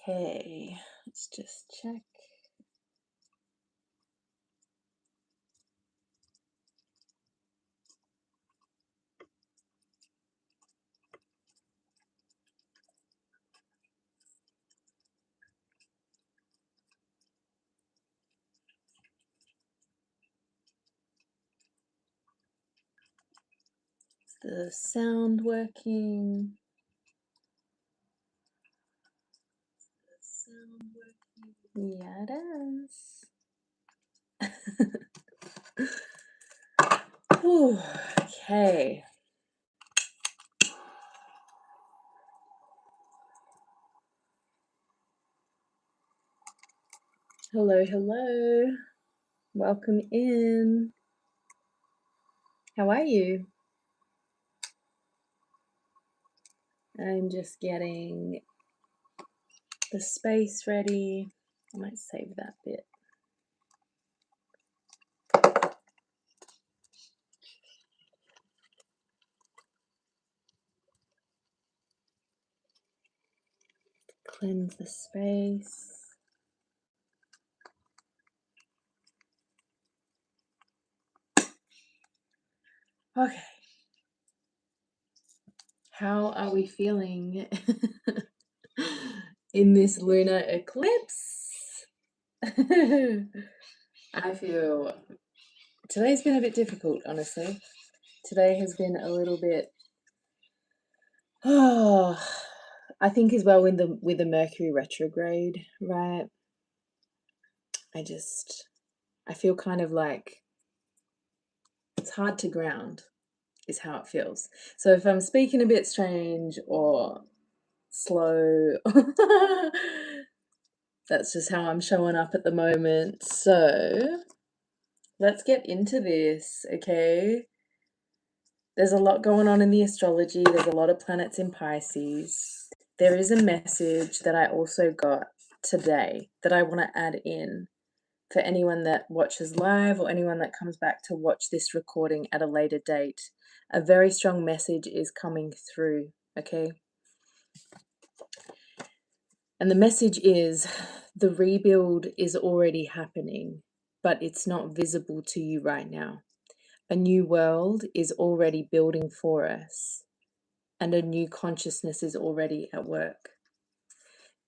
Okay, let's just check. Is the sound working? Yeah, it is. Whew, okay. Hello, hello. Welcome in. How are you? I'm just getting the space ready. I might save that bit. Cleanse the space. Okay. How are we feeling in this lunar eclipse? I feel today's been a bit difficult, honestly. Today has been a little bit I think as well with the Mercury retrograde, right? I feel kind of like it's hard to ground is how it feels. So if I'm speaking a bit strange or slow, that's just how I'm showing up at the moment. So let's get into this, okay? There's a lot going on in the astrology. There's a lot of planets in Pisces. There is a message that I also got today that I want to add in for anyone that watches live or anyone that comes back to watch this recording at a later date. A very strong message is coming through, okay? And the message is the rebuild is already happening, but it's not visible to you right now. A new world is already building for us, and a new consciousness is already at work.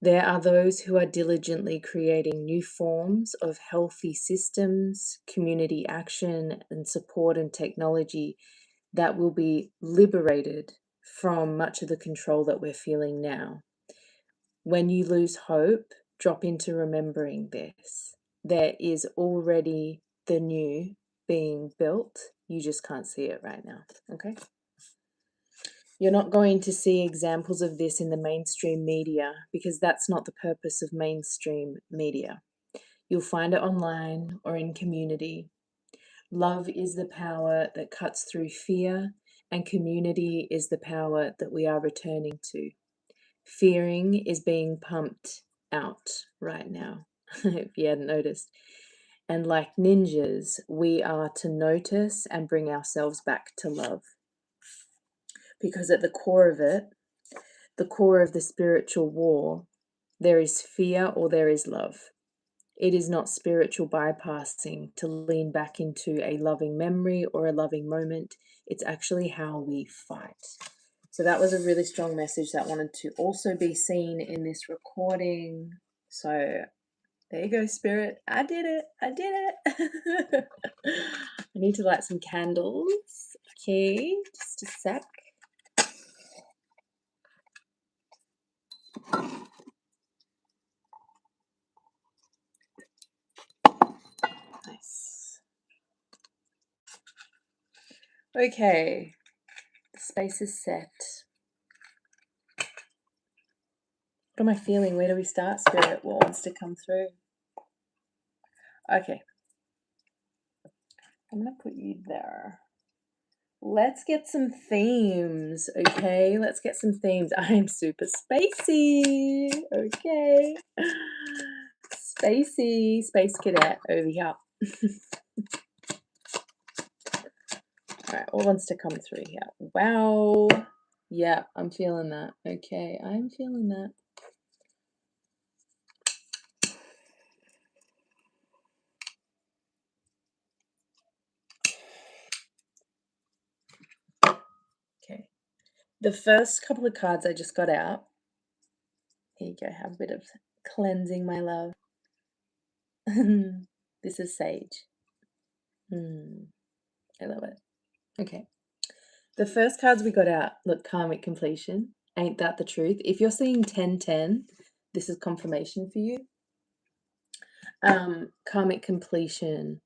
There are those who are diligently creating new forms of healthy systems, community action, and support and technology that will be liberated from much of the control that we're feeling now. When you lose hope, drop into remembering this. There is already the new being built. You just can't see it right now, okay? You're not going to see examples of this in the mainstream media because that's not the purpose of mainstream media. You'll find it online or in community. Love is the power that cuts through fear, and community is the power that we are returning to. Fearing is being pumped out right now, if you hadn't noticed. And like ninjas, we are to notice and bring ourselves back to love. Because at the core of it, the core of the spiritual war, there is fear or there is love. It is not spiritual bypassing to lean back into a loving memory or a loving moment. It's actually how we fight. So that was a really strong message that wanted to also be seen in this recording. So there you go, Spirit. I did it. I did it. I need to light some candles. Okay, just a sec. Nice. Okay, the space is set. What am I feeling? Where do we start, Spirit? What wants to come through? Okay. I'm going to put you there. Let's get some themes, okay? Let's get some themes. I am super spacey, okay? Spacey, space cadet over here. All right, what wants to come through here? Wow. Yeah, I'm feeling that. Okay, I'm feeling that. The first couple of cards I just got out. Here you go, have a bit of cleansing, my love. This is Sage. I love it. Okay. The first cards we got out, look, karmic completion. Ain't that the truth? If you're seeing 1010, this is confirmation for you. Karmic completion.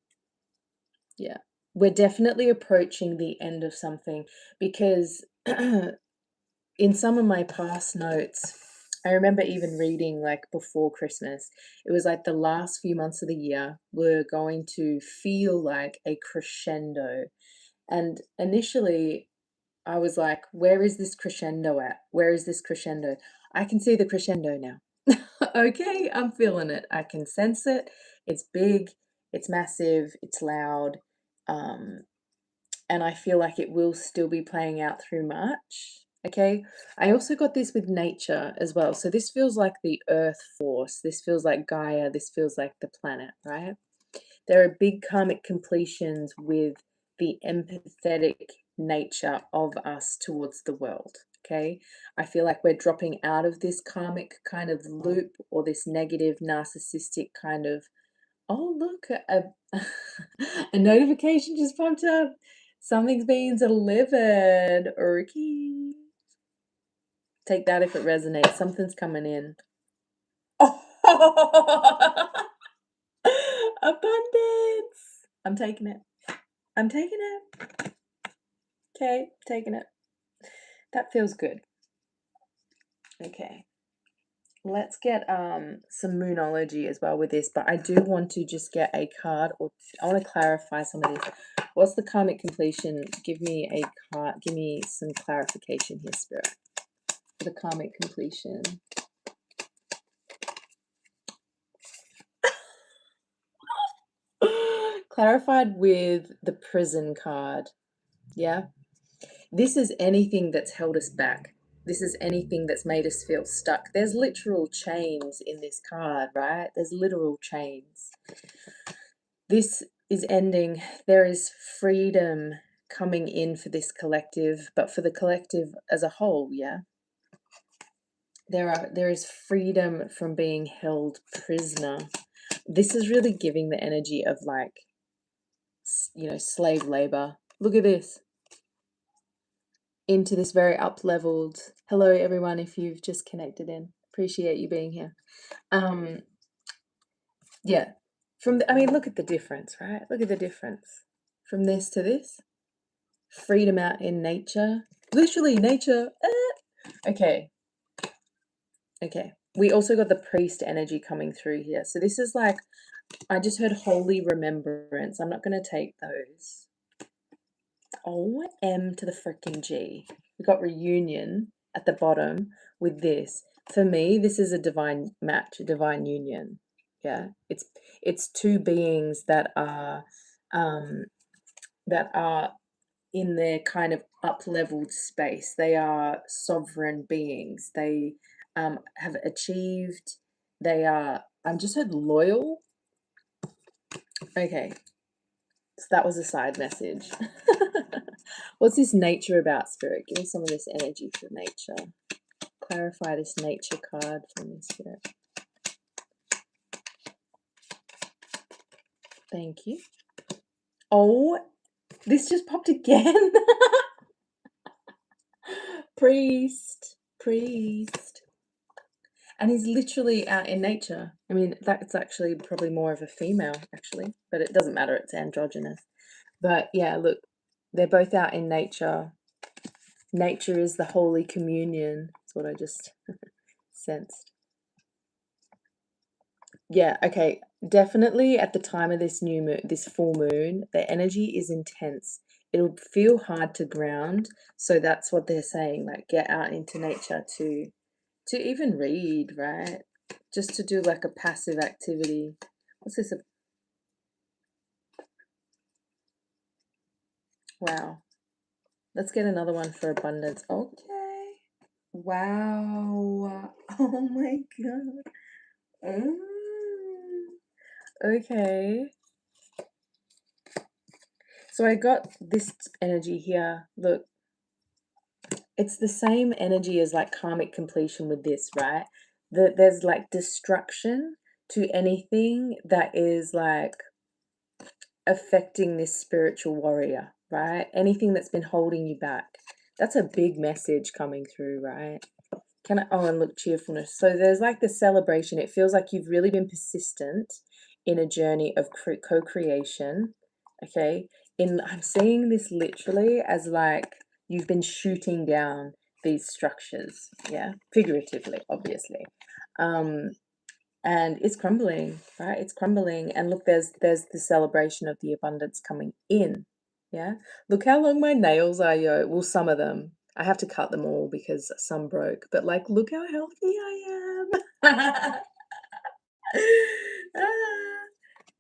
Yeah. We're definitely approaching the end of something, because in some of my past notes, I remember even reading like before Christmas, it was like the last few months of the year were going to feel like a crescendo. And initially, I was like, where is this crescendo at? Where is this crescendo? I can see the crescendo now. Okay, I'm feeling it. I can sense it. It's big, it's massive, it's loud. And I feel like it will still be playing out through March. Okay, I also got this with nature as well. So this feels like the earth force. This feels like Gaia. This feels like the planet, right? There are big karmic completions with the empathetic nature of us towards the world. Okay, I feel like we're dropping out of this karmic kind of loop, or this negative narcissistic kind of, oh look, a notification just popped up. Something's being delivered. Okay. Take that if it resonates. Something's coming in. Oh, abundance. I'm taking it. I'm taking it. Okay, taking it. That feels good. Okay. Let's get some moonology as well with this, but I do want to just get a card, or I want to clarify some of this. What's the karmic completion? Give me a card. Give me some clarification here, Spirit. For the karmic completion. Clarified with the prison card. Yeah. This is anything that's held us back. This is anything that's made us feel stuck. There's literal chains in this card, right? There's literal chains. This is ending. There is freedom coming in for this collective, but for the collective as a whole, yeah. There is freedom from being held prisoner. This is really giving the energy of, like, you know, slave labor. Look at this. Into this very up-leveled. Hello everyone, if you've just connected in. Appreciate you being here. Yeah. I mean, look at the difference, right? Look at the difference. From this to this. Freedom out in nature. Literally nature. Okay. Okay. We also got the priest energy coming through here. So this is like, I just heard holy remembrance. I'm not going to take those. O M to the freaking G. We got reunion at the bottom with this. For me, this is a divine match, a divine union. Yeah. It's two beings that are in their kind of up-leveled space. They are sovereign beings. They have achieved. They are. I'm just heard loyal. Okay, so that was a side message. What's this nature about, Spirit? Give me some of this energy for nature. Clarify this nature card for me, Spirit. Thank you. Oh, this just popped again. Priest. And he's literally out in nature. I mean, that's actually probably more of a female, actually, but it doesn't matter. It's androgynous. But yeah, look, they're both out in nature. Nature is the holy communion. That's what I just sensed. Yeah, okay. Definitely at the time of this new moon, this full moon, the energy is intense. It'll feel hard to ground. So that's what they're saying, like get out into nature to even read, right? Just to do like a passive activity. What's this? Wow. Let's get another one for abundance. Okay. Wow. Oh my God. Okay. So I got this energy here. Look, it's the same energy as like karmic completion with this, right? There's like destruction to anything that is like affecting this spiritual warrior, right? Anything that's been holding you back. That's a big message coming through, right? And look, cheerfulness. So there's like the celebration. It feels like you've really been persistent in a journey of co-creation. Okay. I'm seeing this literally as like you've been shooting down these structures. Yeah. Figuratively, obviously. And it's crumbling, right? It's crumbling. And look, there's the celebration of the abundance coming in. Yeah. Look how long my nails are, yo. Well, some of them. I have to cut them all because some broke. But like, look how healthy I am. Ah.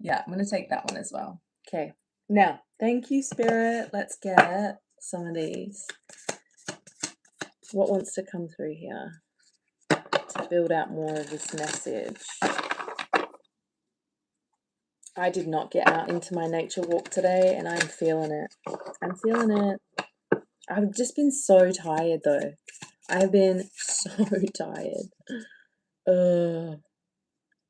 Yeah, I'm gonna take that one as well. Okay. Now, thank you, Spirit. Let's get some of these. What wants to come through here to build out more of this message? I did not get out into my nature walk today, and I'm feeling it. I'm feeling it. I've just been so tired, though. I have been so tired.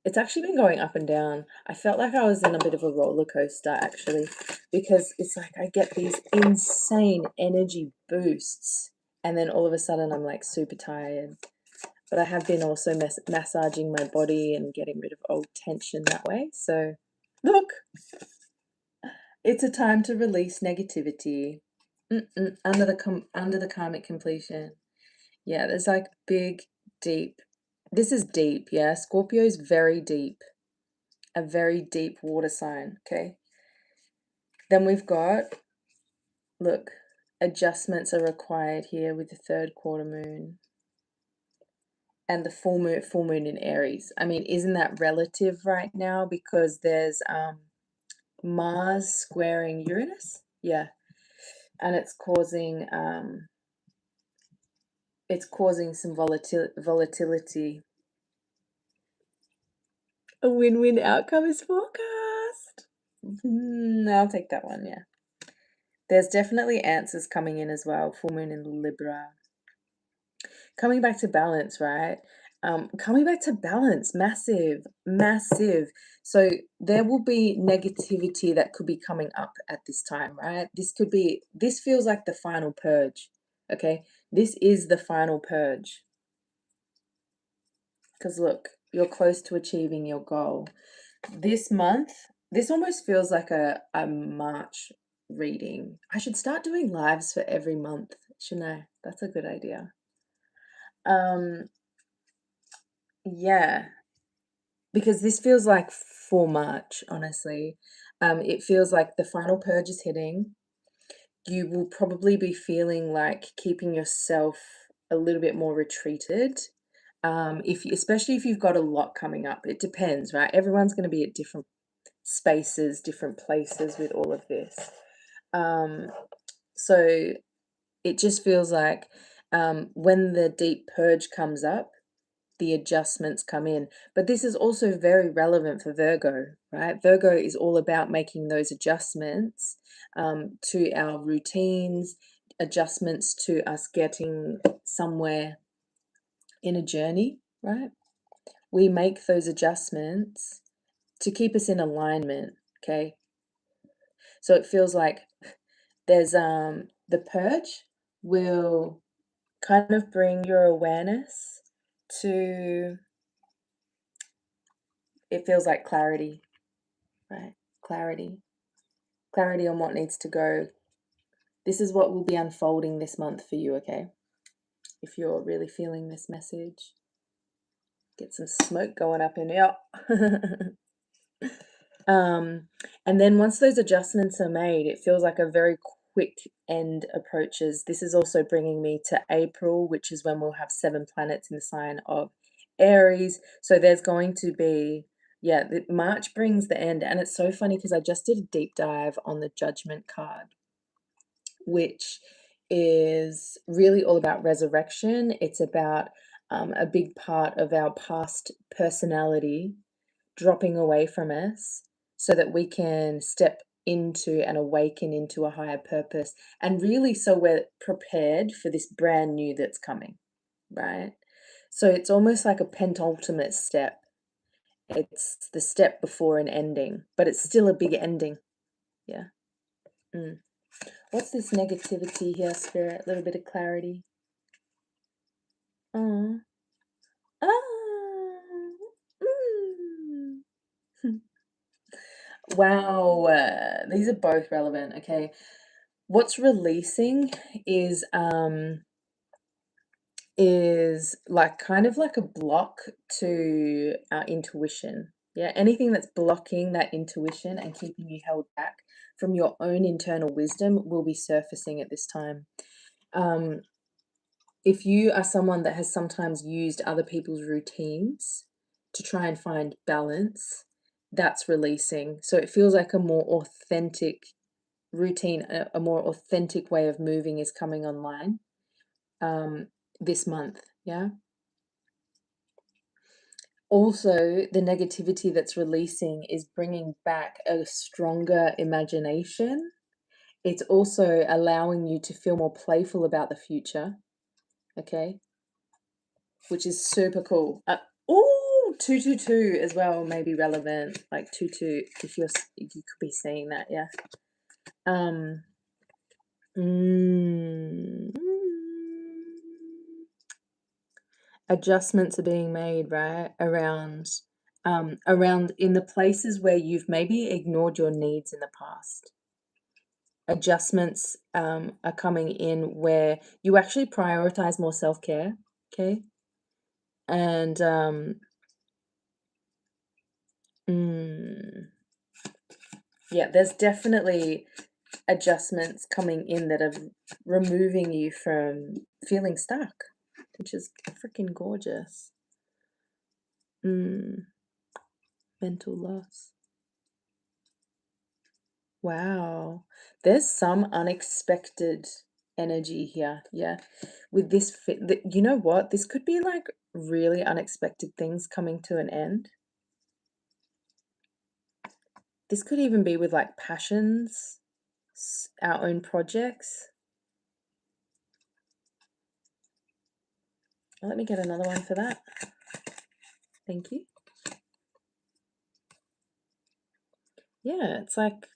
It's actually been going up and down. I felt like I was in a bit of a roller coaster, actually, because it's like I get these insane energy boosts, and then all of a sudden I'm like super tired. But I have been also massaging my body and getting rid of old tension that way. So, look. It's a time to release negativity. Under the karmic completion. Yeah, there's like big, deep. This is deep, yeah. Scorpio is very deep. A very deep water sign, okay? Then we've got, look, adjustments are required here with the third quarter moon and the full moon in Aries. I mean, isn't that relative right now? Because there's Mars squaring Uranus. Yeah. And it's causing some volatility. A win-win outcome is forecast. I'll take that one, yeah. There's definitely answers coming in as well. Full moon in Libra. Coming back to balance, right? Coming back to balance, massive, massive. So there will be negativity that could be coming up at this time, right? This feels like the final purge, okay? This is the final purge. Because look, you're close to achieving your goal. This month, this almost feels like a March reading. I should start doing lives for every month, shouldn't I? That's a good idea. Yeah, because this feels like for March, honestly. It feels like the final purge is hitting. You will probably be feeling like keeping yourself a little bit more retreated. Especially if you've got a lot coming up. It depends, right? Everyone's going to be at different spaces, different places with all of this. So it just feels like when the deep purge comes up, the adjustments come in. But this is also very relevant for Virgo, right? Virgo is all about making those adjustments to our routines, adjustments to us getting somewhere in a journey, right? We make those adjustments to keep us in alignment, okay? So it feels like there's the purge will kind of bring your awareness to, it feels like clarity, right? Clarity on what needs to go. This is what will be unfolding this month for you, okay? If you're really feeling this message, get some smoke going up in here. And then once those adjustments are made, it feels like a very quick end approaches. This is also bringing me to April, which is when we'll have 7 planets in the sign of Aries. So there's going to be, March brings the end. And it's so funny because I just did a deep dive on the Judgment card, which is really all about resurrection. It's about a big part of our past personality dropping away from us so that we can step into and awaken into a higher purpose. And really, so we're prepared for this brand new that's coming, right? So it's almost like a penultimate step. It's the step before an ending, but it's still a big ending. Yeah. Mm. What's this negativity here, Spirit? A little bit of clarity. Oh. Ah. Mm. Wow. These are both relevant. Okay. What's releasing is like kind of like a block to our intuition. Yeah, anything that's blocking that intuition and keeping you held back from your own internal wisdom will be surfacing at this time. If you are someone that has sometimes used other people's routines to try and find balance, that's releasing. So it feels like a more authentic routine, a more authentic way of moving is coming online this month. Yeah. Also, the negativity that's releasing is bringing back a stronger imagination. It's also allowing you to feel more playful about the future. Okay. Which is super cool. Oh, 222 as well may be relevant. Like 22, if you could be seeing that, yeah. Um. mm, Adjustments are being made, right, around in the places where you've maybe ignored your needs in the past. Adjustments are coming in where you actually prioritize more self-care. Okay. And yeah, there's definitely adjustments coming in that are removing you from feeling stuck, which is freaking gorgeous. Mental loss. Wow. There's some unexpected energy here. Yeah. With this fit, you know what? This could be like really unexpected things coming to an end. This could even be with like passions, our own projects. Let me get another one for that. Thank you. Yeah, it's like,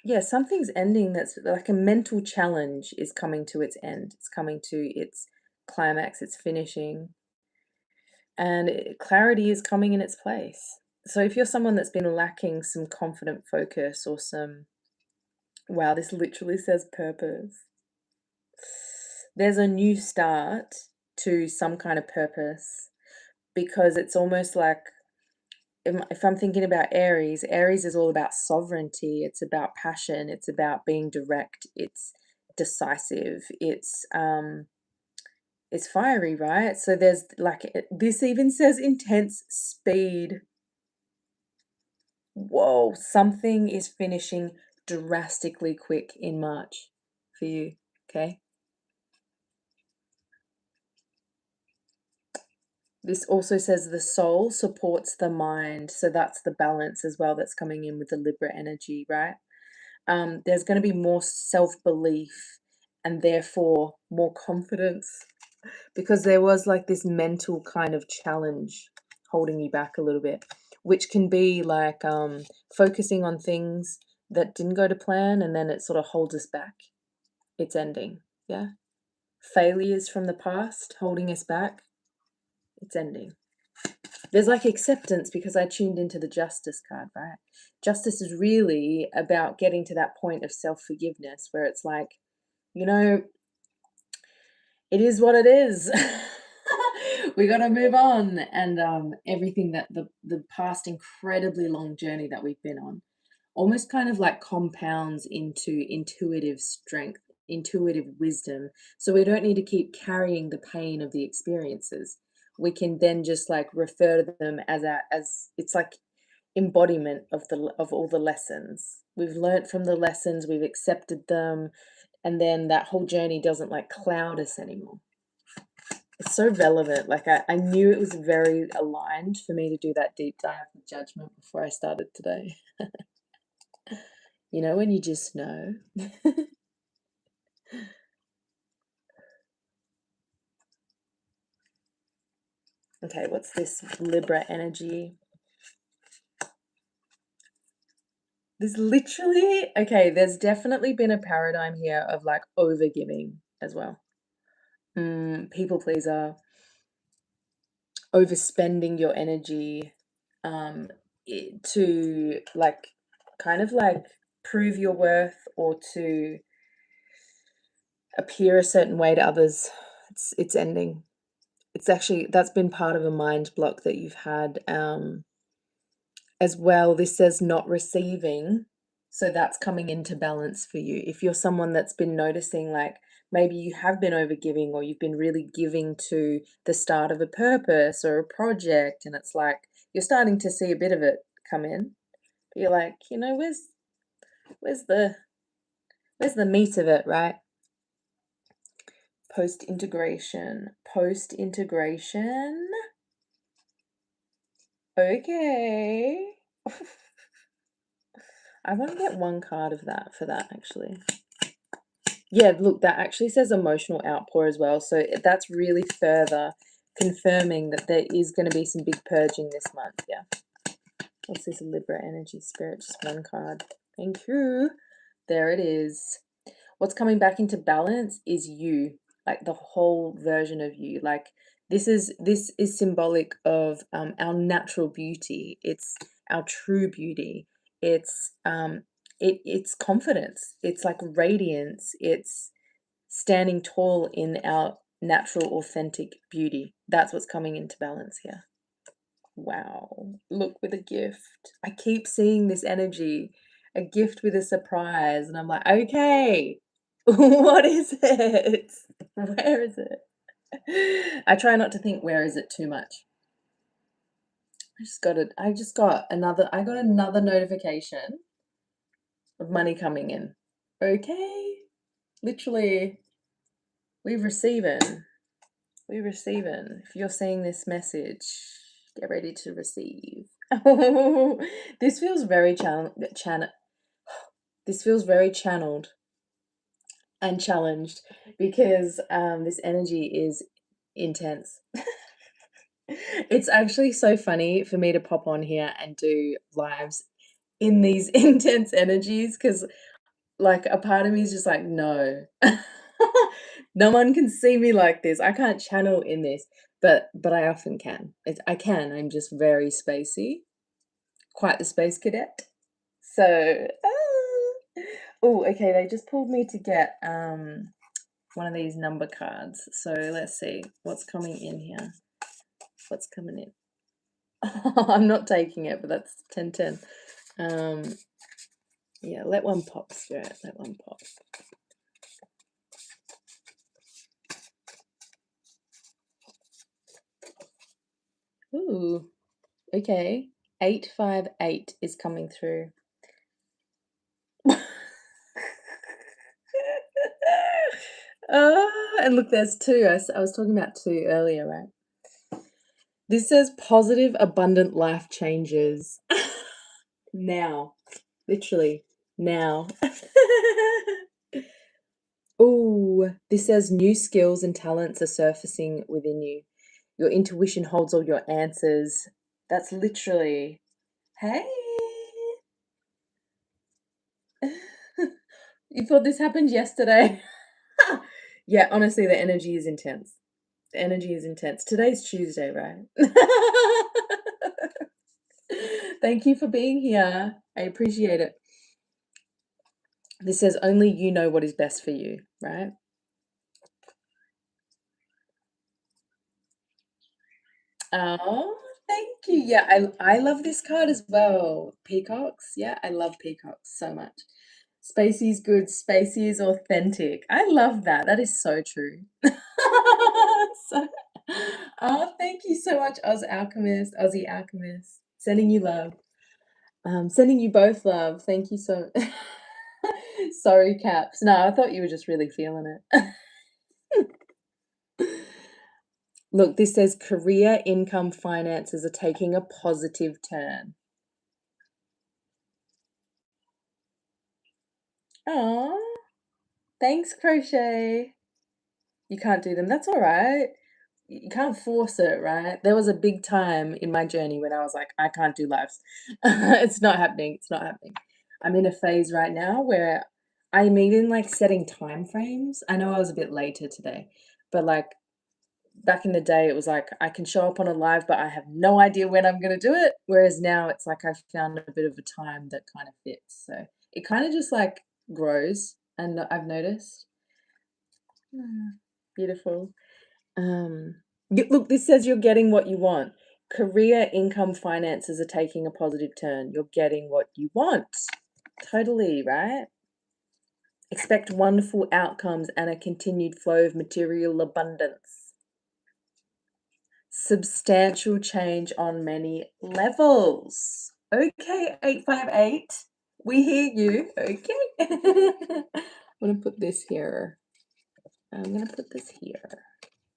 yeah, something's ending that's like a mental challenge is coming to its end. It's coming to its climax, it's finishing, and clarity is coming in its place. So if you're someone that's been lacking some confident focus or some, wow, this literally says purpose. There's a new start to some kind of purpose because it's almost like, if I'm thinking about Aries, Aries is all about sovereignty, it's about passion, it's about being direct, it's decisive, it's fiery, right? So there's like this even says intense speed. Whoa, something is finishing drastically quick in March for you, okay? This also says the soul supports the mind, so that's the balance as well that's coming in with the Libra energy, right? There's going to be more self-belief and therefore more confidence because there was like this mental kind of challenge holding you back a little bit, which can be like focusing on things that didn't go to plan and then it sort of holds us back. It's ending. Yeah. Failures from the past holding us back. It's ending. There's like acceptance because I tuned into the justice card, right? Justice is really about getting to that point of self-forgiveness where it's like, you know, it is what it is. We got to move on. And everything that the past incredibly long journey that we've been on almost kind of like compounds into intuitive strength, intuitive wisdom. So we don't need to keep carrying the pain of the experiences. We can then just like refer to them as it's like embodiment of all the lessons. We've learnt from the lessons, we've accepted them, and then that whole journey doesn't like cloud us anymore. It's so relevant. Like I knew it was very aligned for me to do that deep dive with judgment before I started today. You know when you just know? Okay, what's this Libra energy? There's literally, okay, there's definitely been a paradigm here of like overgiving as well. People pleaser, overspending your energy, to like kind of like prove your worth or to appear a certain way to others. It's ending. It's actually, that's been part of a mind block that you've had. As well, this says not receiving. So that's coming into balance for you. If you're someone that's been noticing, like maybe you have been overgiving or you've been really giving to the start of a purpose or a project, and it's like you're starting to see a bit of it come in. But you're like, you know, where's the where's the meat of it, right? Post integration. Post integration. Okay. I want to get one card of that for that actually. Yeah, look, that actually says emotional outpour as well. So that's really further confirming that there is going to be some big purging this month. Yeah. What's this Libra energy spirit? Just one card. Thank you. There it is. What's coming back into balance is you, like the whole version of you. Like this is symbolic of our natural beauty. It's our true beauty. It's it's confidence. It's like radiance. It's standing tall in our natural, authentic beauty. That's what's coming into balance here. Wow. Look, with a gift. I keep seeing this energy, a gift with a surprise. And I'm like, okay, what is it? Where is it? I try not to think, where is it too much. I got another notification of money coming in. Okay. Literally, we're receiving. We're receiving. If you're seeing this message, get ready to receive. This feels very this feels very channeled and challenged because this energy is intense. It's actually so funny for me to pop on here and do lives in these intense energies because like a part of me is just like, no. No one can see me like this. I can't channel in this, but I often can. I can. I'm just very spacey, quite the space cadet. So, oh, okay. They just pulled me to get one of these number cards. So let's see what's coming in here. What's coming in? I'm not taking it, but that's 1010. Yeah, let one pop, Spirit. Let one pop. Ooh, okay. 858 is coming through. And look, there's two. I was talking about two earlier, right? This says positive, abundant life changes. Now. Literally. Now. Ooh, this says new skills and talents are surfacing within you. Your intuition holds all your answers. That's literally, hey. You thought this happened yesterday? Yeah, honestly, the energy is intense. The energy is intense. Today's Tuesday, right? Thank you for being here. I appreciate it. This says only you know what is best for you, right? Oh, thank you. Yeah, I love this card as well. Peacocks. Yeah, I love peacocks so much. Spacey is good. Spacey is authentic. I love that. That is so true. So, oh, thank you so much, Aussie Alchemist. Sending you love. Sending you both love. Thank you so. Sorry, Caps. No, I thought you were just really feeling it. Look, this says career, income, finances are taking a positive turn. Aw, thanks, Crochet. You can't do them. That's all right. You can't force it, right? There was a big time in my journey when I was like, I can't do lives. It's not happening. It's not happening. I'm in a phase right now where I'm even like setting time frames. I know I was a bit later today, but like back in the day, it was like I can show up on a live, but I have no idea when I'm going to do it. Whereas now it's like I've found a bit of a time that kind of fits. So it kind of just like grows, and I've noticed. Beautiful. Look, this says you're getting what you want. Career, income, finances are taking a positive turn. You're getting what you want. Totally, right? Expect wonderful outcomes and a continued flow of material abundance. Substantial change on many levels. Okay, 858. We hear you. Okay. I'm going to put this here. I'm going to put this here.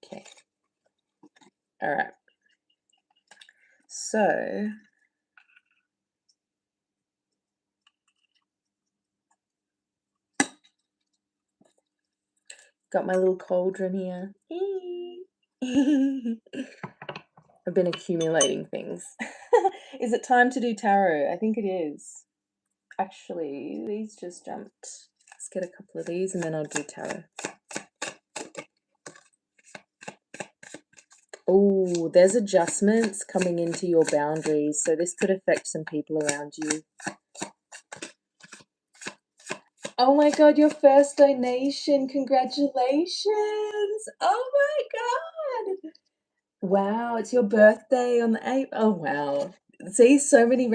Okay. All right. So, got my little cauldron here. I've been accumulating things. Is it time to do tarot? I think it is. Actually, these just jumped. Let's get a couple of these and then I'll do tarot. Oh, there's adjustments coming into your boundaries. So this could affect some people around you. Oh my God, your first donation. Congratulations. Oh my God. Wow, it's your birthday on the 8th. Oh wow. See, so many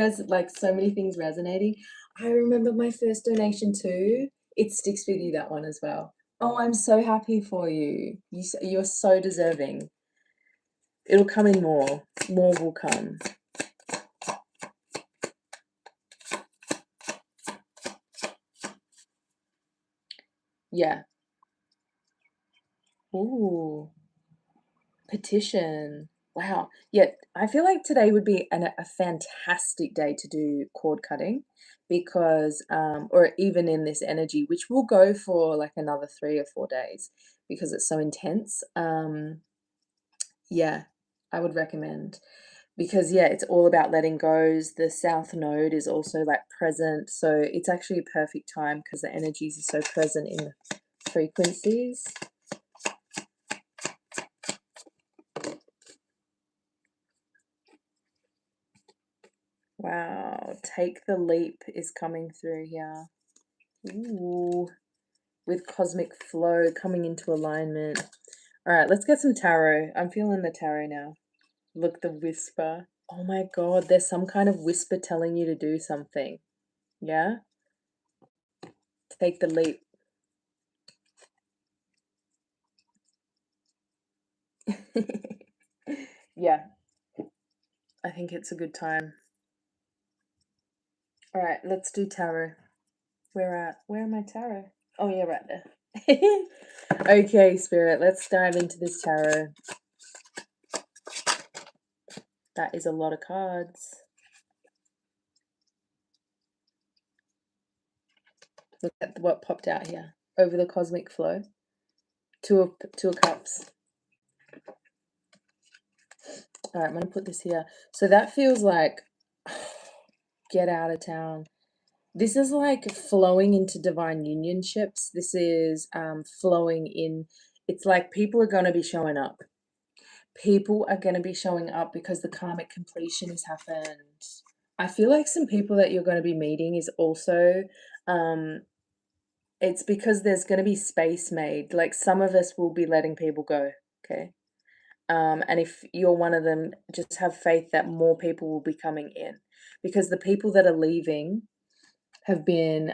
so many things resonating. I remember my first donation too. It sticks with you, that one as well. Oh, I'm so happy for you. You're so deserving. It'll come in more. More will come. Yeah. Ooh. Petition. Wow. Yeah, I feel like today would be a fantastic day to do cord cutting because, or even in this energy, which will go for like another 3 or 4 days because it's so intense. Yeah, I would recommend because, yeah, it's all about letting goes. The South Node is also like present. So it's actually a perfect time because the energies are so present in the frequencies. Wow, take the leap is coming through here. Ooh, with cosmic flow coming into alignment. All right, let's get some tarot. I'm feeling the tarot now. Look, the whisper. Oh my God, there's some kind of whisper telling you to do something. Yeah? Take the leap. Yeah, I think it's a good time. All right, let's do tarot. Where are my tarot? Oh yeah, right there. Okay, Spirit, let's dive into this tarot. That is a lot of cards. Look at what popped out here. Over the cosmic flow. Two of Cups. All right, I'm going to put this here. So that feels like get out of town. This is like flowing into divine unionships. This is flowing in. It's like people are going to be showing up. People are going to be showing up because the karmic completion has happened. I feel like some people that you're going to be meeting is also, it's because there's going to be space made. Like some of us will be letting people go, okay? And if you're one of them, just have faith that more people will be coming in because the people that are leaving have been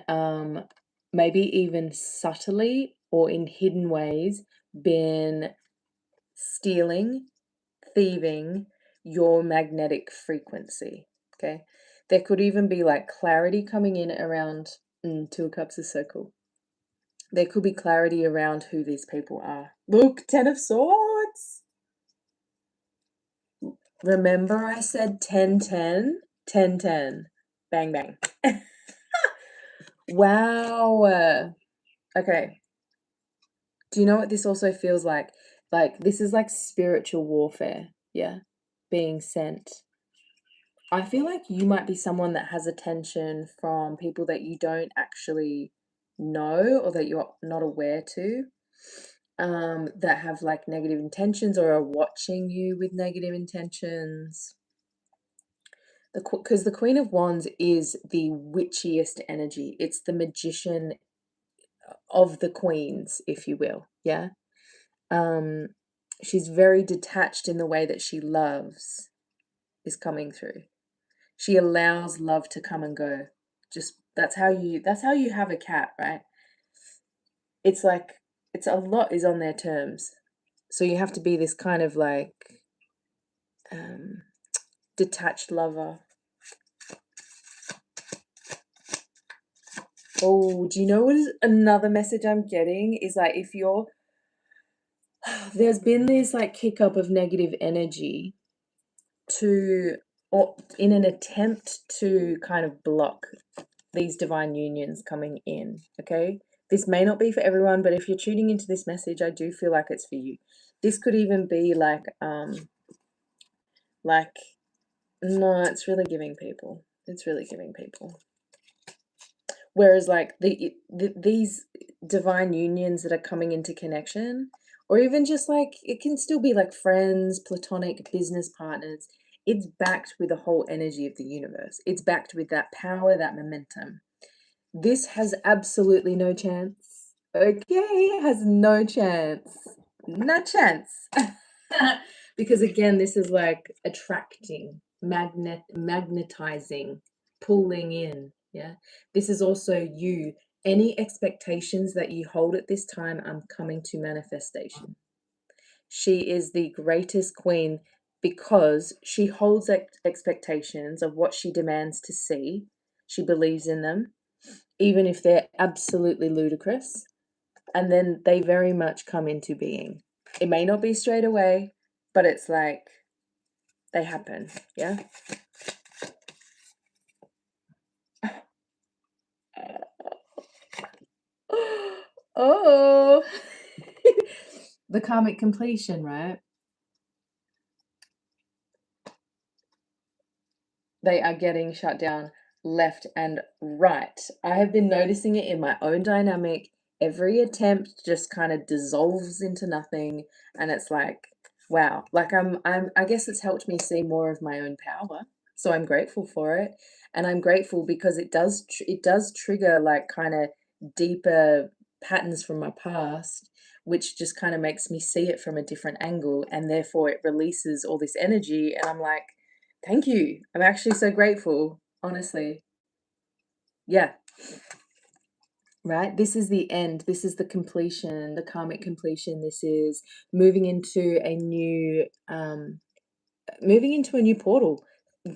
maybe even subtly or in hidden ways been stealing, thieving your magnetic frequency. Okay. There could even be like clarity coming in around Two of Cups is so cool. There could be clarity around who these people are. Look, 10 of Swords. Remember I said 10-10? 10-10. Bang, bang. Wow. Okay. Do you know what this also feels like? Like, this is like spiritual warfare, yeah, being sent. I feel like you might be someone that has attention from people that you don't actually know or that you're not aware to, that have like negative intentions or are watching you with negative intentions. Because the Queen of Wands is the witchiest energy. It's the magician of the queens, if you will. Yeah. Um, she's very detached in the way that she loves is coming through. She allows love to come and go. Just that's how you have a cat, right? It's like it's a lot is on their terms. So you have to be this kind of like um detached lover. Oh, do you know what is another message I'm getting is like if you're there's been this like kick up of negative energy to or in an attempt to kind of block these divine unions coming in, okay? This may not be for everyone, but if you're tuning into this message, I do feel like it's for you. This could even be like no, it's really giving people. It's really giving people. Whereas like these divine unions that are coming into connection, or even just like it can still be like friends, platonic business partners, it's backed with the whole energy of the universe. It's backed with that power, that momentum. This has absolutely no chance. Okay, has no chance. No chance. Because again, this is like attracting, magnetizing, pulling in. Yeah. This is also you. Any expectations that you hold at this time are coming to manifestation. She is the greatest queen because she holds expectations of what she demands to see. She believes in them even if they're absolutely ludicrous, and then they very much come into being. It may not be straight away, but it's like they happen, yeah? Oh, the karmic completion, right? They are getting shut down left and right. I have been noticing it in my own dynamic. Every attempt just kind of dissolves into nothing, and it's like, wow. Like I guess it's helped me see more of my own power. So I'm grateful for it, and I'm grateful because it does trigger like kind of deeper patterns from my past, which just kind of makes me see it from a different angle, and therefore it releases all this energy, and I'm like, thank you. I'm actually so grateful, honestly. Yeah, right? This is the end. This is the completion, the karmic completion. This is moving into a new portal.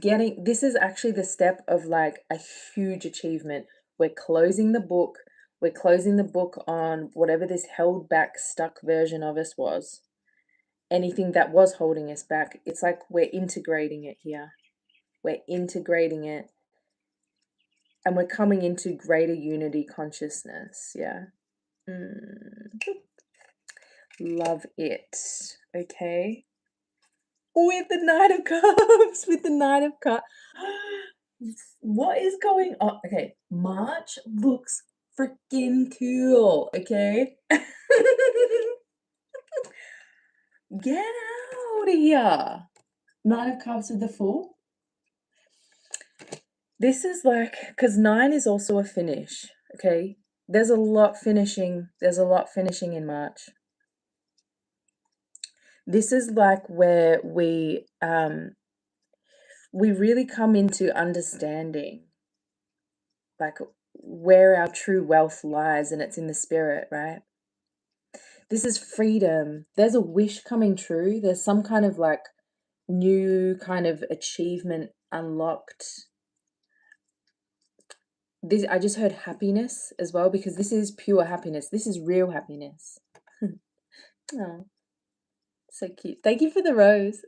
Getting this is actually the step of like a huge achievement. We're closing the book. We're closing the book on whatever this held back, stuck version of us was. Anything that was holding us back. It's like we're integrating it here. We're integrating it and we're coming into greater unity consciousness. Yeah. Love it. Okay. With the Knight of Cups. With the Knight of Cups. What is going on? Okay. March looks freaking cool. Okay. Get out of here. Knight of Cups with the Fool. This is like, because 9 is also a finish. Okay. There's a lot finishing. There's a lot finishing in March. This is like where we really come into understanding like where our true wealth lies, and it's in the spirit, right? This is freedom. There's a wish coming true. There's some kind of like new kind of achievement unlocked. This I just heard happiness as well, because this is pure happiness. This is real happiness. Oh, so cute. Thank you for the rose.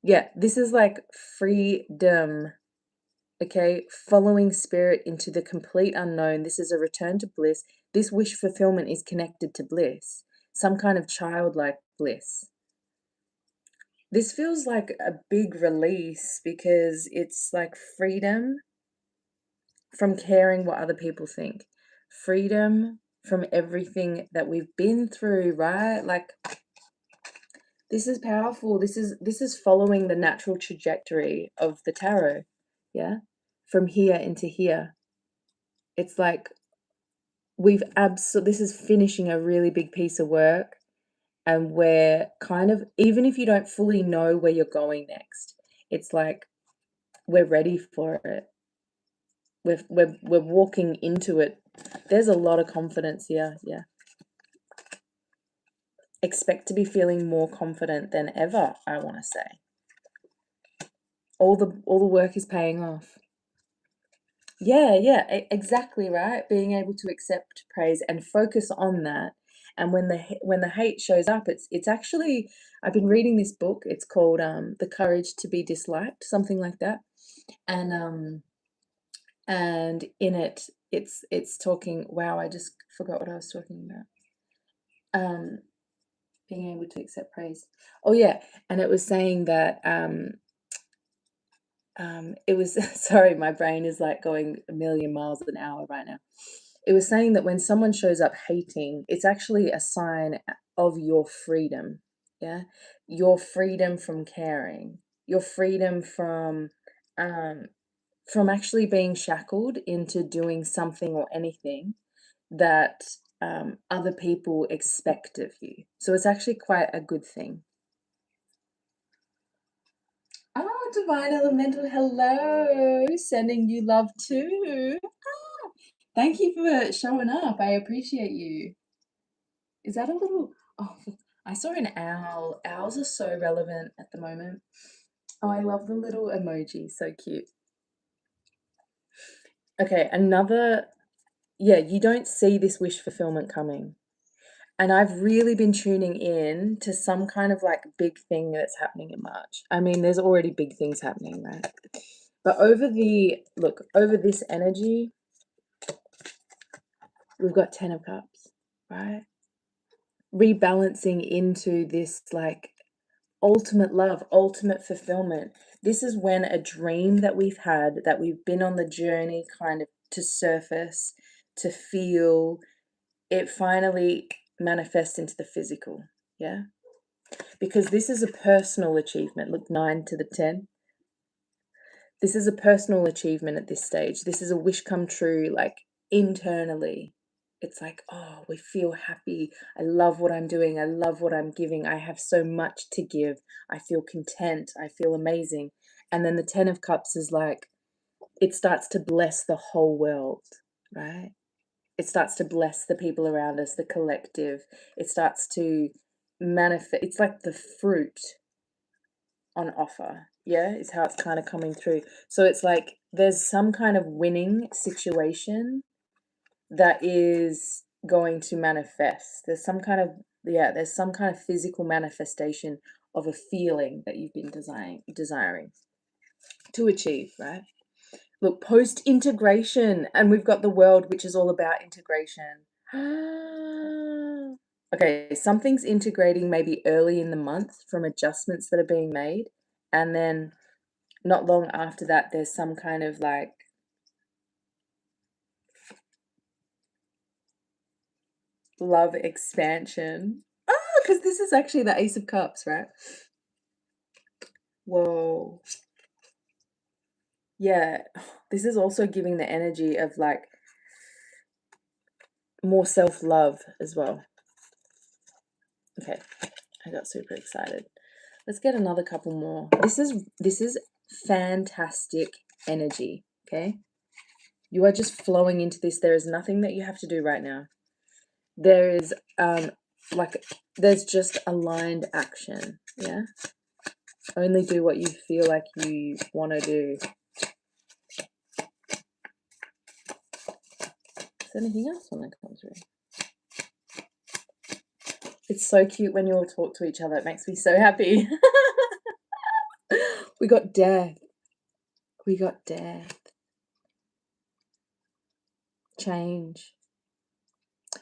Yeah, this is like freedom. Okay, following spirit into the complete unknown. This is a return to bliss. This wish fulfillment is connected to bliss, some kind of childlike bliss. This feels like a big release because it's like freedom from caring what other people think, freedom from everything that we've been through, right? Like, this is powerful. This is following the natural trajectory of the tarot. Yeah, from here into here. It's like this is finishing a really big piece of work, and we're kind of, even if you don't fully know where you're going next, it's like we're ready for it. We're walking into it. There's a lot of confidence here. Yeah. Expect to be feeling more confident than ever, I want to say. All the work is paying off. Yeah, exactly, right? Being able to accept praise and focus on that. And when the hate shows up, it's actually, I've been reading this book. It's called The Courage to Be Disliked, something like that. And in it, it's talking, wow, I just forgot what I was talking about. Being able to accept praise. Oh yeah, and it was saying that it was sorry, my brain is like going a million miles an hour right now. It was saying that when someone shows up hating, it's actually a sign of your freedom. Yeah, your freedom from caring, your freedom from actually being shackled into doing something or anything that other people expect of you. So it's actually quite a good thing. Oh, Divine Elemental, hello. Sending you love too. Ah, thank you for showing up. I appreciate you. Is that a little... Oh, I saw an owl. Owls are so relevant at the moment. Oh, I love the little emoji. So cute. Okay, another... Yeah, you don't see this wish fulfillment coming. And I've really been tuning in to some kind of like big thing that's happening in March. I mean, there's already big things happening, right? But over this energy, we've got 10 of Cups, right? Rebalancing into this like ultimate love, ultimate fulfillment. This is when a dream that we've had, that we've been on the journey kind of to surface, to feel, it finally manifests into the physical. Yeah. Because this is a personal achievement. Look, 9 to the 10. This is a personal achievement at this stage. This is a wish come true, like internally. It's like, oh, we feel happy. I love what I'm doing. I love what I'm giving. I have so much to give. I feel content. I feel amazing. And then the 10 of Cups is like, it starts to bless the whole world, right? It starts to bless the people around us, the collective. It starts to manifest. It's like the fruit on offer. Yeah, is how it's kind of coming through. So it's like there's some kind of winning situation that is going to manifest. There's some kind of physical manifestation of a feeling that you've been desiring to achieve, right? Look, post integration, and we've got the world, which is all about integration. Okay, something's integrating maybe early in the month from adjustments that are being made, and then not long after that, there's some kind of like love expansion. Oh, because this is actually the Ace of Cups, right? Whoa. Yeah, this is also giving the energy of like more self-love as well. Okay, I got super excited. Let's get another couple more. This is fantastic energy, okay? You are just flowing into this. There is nothing that you have to do right now. There is there's just aligned action, yeah? Only do what you feel like you want to do. Is there anything else when that comes through? It's so cute when you all talk to each other. It makes me so happy. We got death. We got death. Change.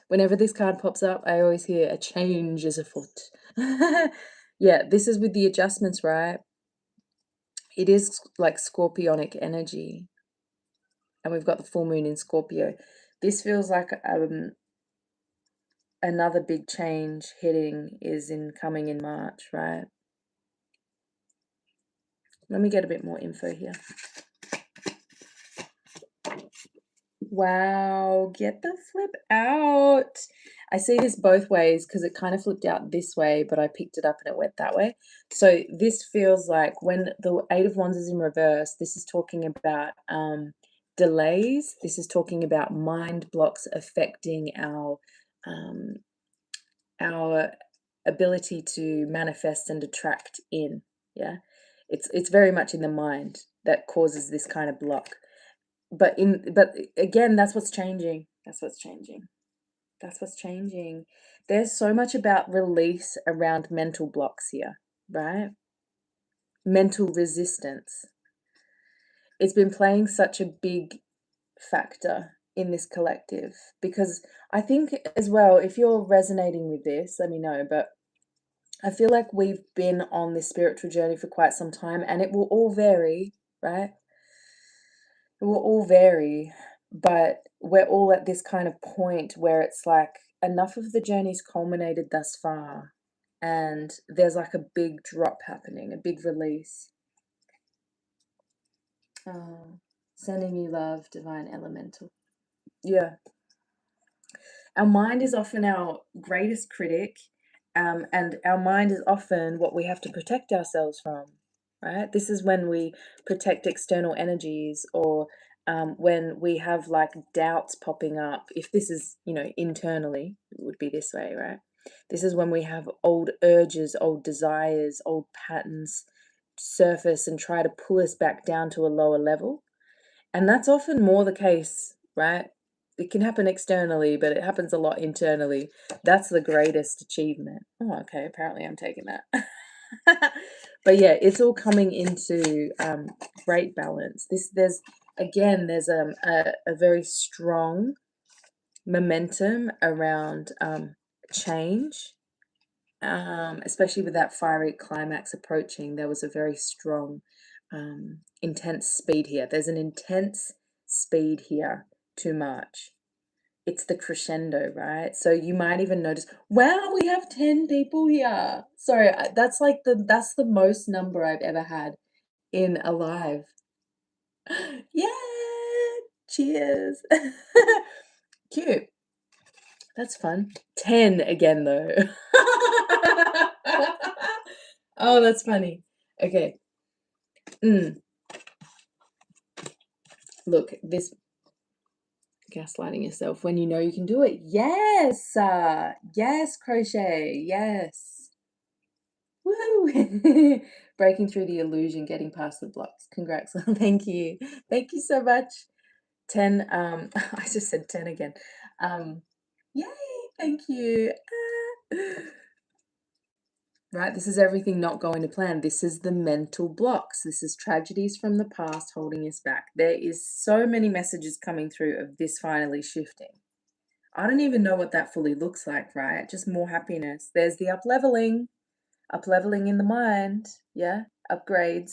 Whenever this card pops up, I always hear a change is afoot. Yeah, this is with the adjustments, right? It is like scorpionic energy. And we've got the full moon in Scorpio. This feels like another big change coming in March, right? Let me get a bit more info here. Wow, get the flip out. I see this both ways because it kind of flipped out this way, but I picked it up and it went that way. So this feels like when the Eight of Wands is in reverse, this is talking about delays. This is talking about mind blocks affecting our ability to manifest and attract in. Yeah, it's very much in the mind that causes this kind of block. But again, that's what's changing. That's what's changing. That's what's changing. There's so much about release around mental blocks here, right? Mental resistance. It's been playing such a big factor in this collective because I think as well, if you're resonating with this, let me know. But I feel like we've been on this spiritual journey for quite some time and it will all vary, right? It will all vary, but we're all at this kind of point where it's like enough of the journey's culminated thus far, and there's like a big drop happening, a big release. Sending you love, divine elemental. Yeah. Our mind is often our greatest critic, and our mind is often what we have to protect ourselves from, right? This is when we protect external energies or when we have like doubts popping up. If this is, internally, it would be this way, right? This is when we have old urges, old desires, old patterns surface and try to pull us back down to a lower level. And that's often more the case, right? It can happen externally, but it happens a lot internally. That's the greatest achievement. Oh, okay. Apparently, I'm taking that. But yeah, it's all coming into great balance. There's a very strong momentum around change, especially with that fiery climax approaching. There was a very strong, intense speed here. There's an intense speed here to March. It's the crescendo, right? So you might even notice, wow, we have 10 people here. Sorry, that's the most number I've ever had in a live. Yeah, cheers. Cute. That's fun. 10 again though. Oh, that's funny. Okay. Look, this gaslighting yourself when you know you can do it. Yes. Yes, crochet. Yes. Woo! Breaking through the illusion, getting past the blocks. Congrats. Thank you. Thank you so much. 10, I just said 10 again. Yay, thank you. Right, this is everything not going to plan. This is the mental blocks. This is tragedies from the past holding us back. There is so many messages coming through of this finally shifting. I don't even know what that fully looks like, right? Just more happiness. There's the up leveling in the mind, yeah, upgrades.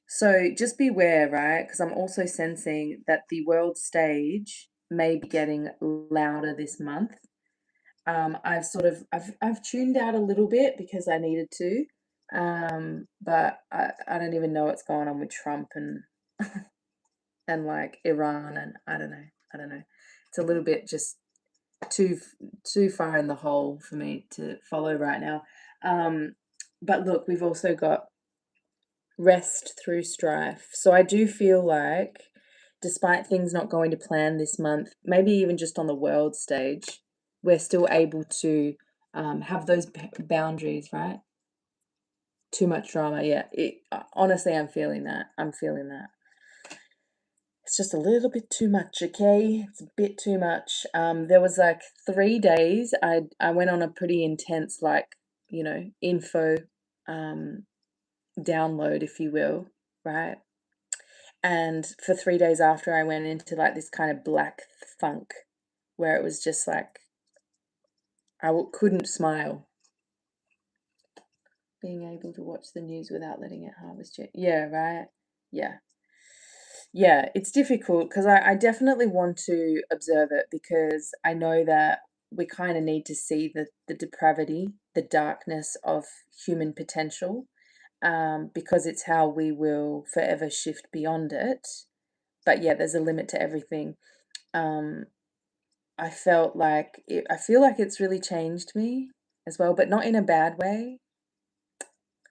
So just beware, right? Because I'm also sensing that the world stage may be getting louder this month. I've tuned out a little bit because I needed to, but I don't even know what's going on with Trump and and like Iran and I don't know. It's a little bit just too far in the hole for me to follow right now. But look, we've also got rest through strife. So I do feel like, despite things not going to plan this month, maybe even just on the world stage, we're still able to have those boundaries, right? Too much drama, yeah. Honestly, I'm feeling that. It's just a little bit too much, okay? It's a bit too much. There was like 3 days. I went on a pretty intense, like, info download, if you will, right? And for 3 days after, I went into like this kind of black funk where it was just like couldn't smile. Being able to watch the news without letting it harvest you. Yeah, right. Yeah. Yeah, it's difficult because I definitely want to observe it because I know that we kind of need to see the depravity, the darkness of human potential, because it's how we will forever shift beyond it. But yeah, there's a limit to everything. Um, I felt like I feel like it's really changed me as well, but not in a bad way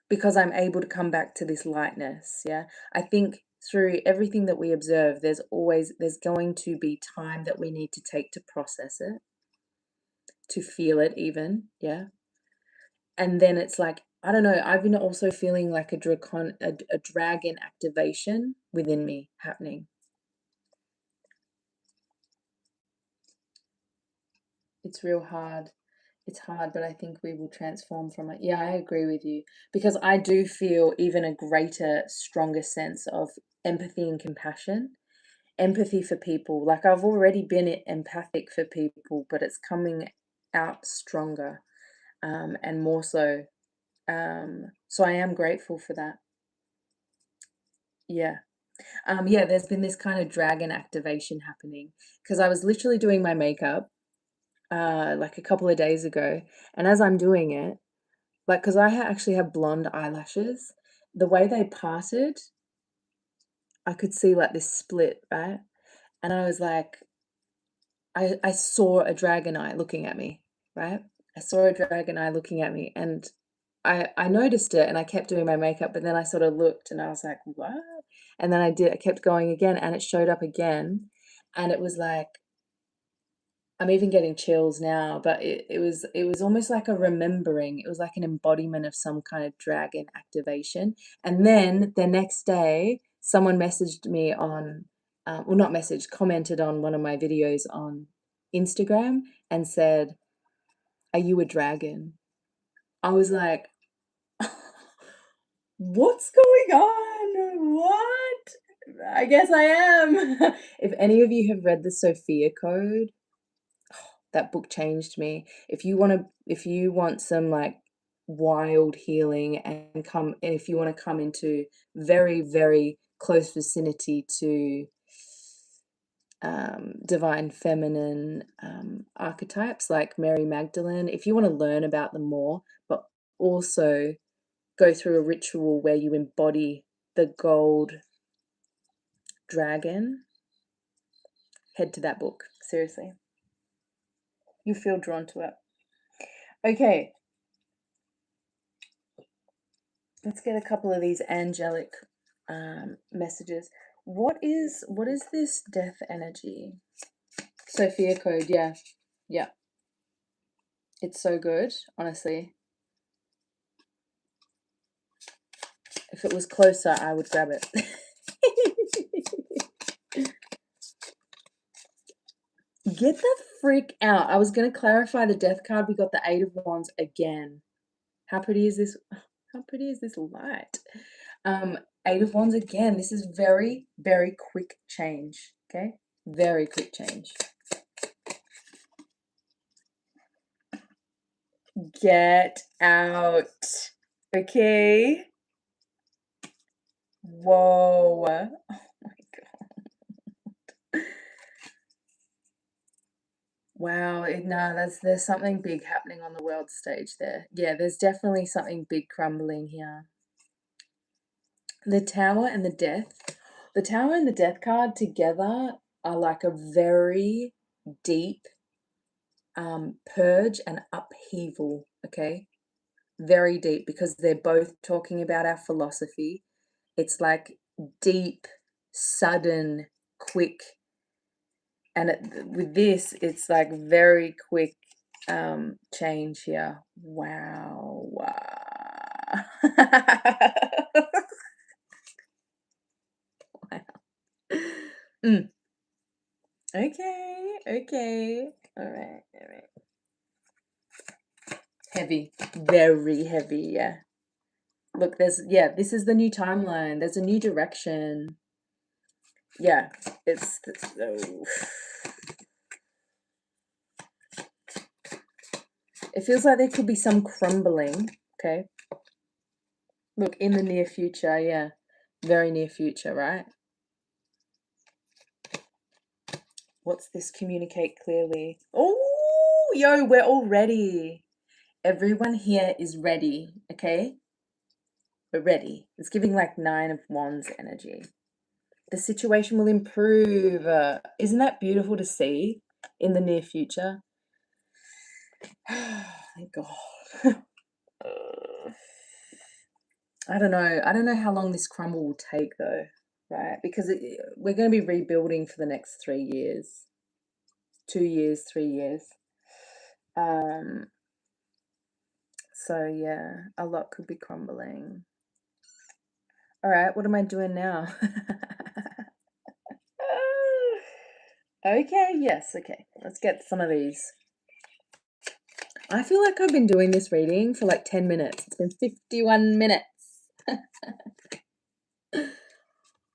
because I'm able to come back to this lightness. Yeah. I think through everything that we observe, there's going to be time that we need to take to process it, to feel it even. Yeah. And then it's like, I don't know, I've been also feeling like a dragon activation within me happening. It's real hard. It's hard, but I think we will transform from it. Yeah, I agree with you because I do feel even a greater, stronger sense of empathy and compassion. Empathy for people. Like I've already been empathic for people, but it's coming out stronger, and more so. So I am grateful for that. Yeah. Yeah, there's been this kind of dragon activation happening because I was literally doing my makeup like a couple of days ago, and as I'm doing it, like, because actually have blonde eyelashes, the way they parted, I could see like this split, right? And I was like, I saw a dragon eye looking at me, right? I saw a dragon eye looking at me, and I noticed it, and I kept doing my makeup, but then I sort of looked, and I was like, what? And then I kept going again, and it showed up again, and it was like I'm even getting chills now, but it was almost like a remembering. It was like an embodiment of some kind of dragon activation. And then the next day, someone messaged me on, well, not messaged, commented on one of my videos on Instagram and said, "Are you a dragon?" I was like, "What's going on? What? I guess I am." If any of you have read the Sophia Code, that book changed me. If you want some like wild healing and if you want to come into very, very close vicinity to divine feminine archetypes like Mary Magdalene, if you want to learn about them more, but also go through a ritual where you embody the gold dragon, head to that book. Seriously. You feel drawn to it. Okay, let's get a couple of these angelic messages. What is this death energy? Sophia Code, yeah. Yeah. It's so good, honestly. If it was closer, I would grab it. Get the freak out. I was going to clarify the death card. We got the Eight of Wands again. How pretty is this? How pretty is this light? Eight of Wands again. This is very, very quick change. Okay? Very quick change. Get out. Okay? Whoa. Oh my God. Wow, no, there's something big happening on the world stage there. Yeah, there's definitely something big crumbling here. The Tower and the Death. The Tower and the Death card together are like a very deep purge and upheaval, okay? Very deep because they're both talking about our philosophy. It's like deep, sudden, quick, and with this, it's like very quick change here. Wow. Wow. Wow. Mm. Okay, okay. All right, all right. Heavy, very heavy, yeah. Look, this is the new timeline. There's a new direction. Yeah, it's oh. It feels like there could be some crumbling, okay? Look, in the near future, yeah. Very near future, right? What's this? Communicate clearly. Oh, yo, we're all ready. Everyone here is ready, okay? We're ready. It's giving like 9 of Wands energy. The situation will improve. Isn't that beautiful to see in the near future? Thank God. I don't know. I don't know how long this crumble will take though, right? Because we're going to be rebuilding for the next 3 years. 2 years, 3 years. So yeah, a lot could be crumbling. All right, what am I doing now? Okay, yes, okay. Let's get some of these. I feel like I've been doing this reading for like 10 minutes. It's been 51 minutes.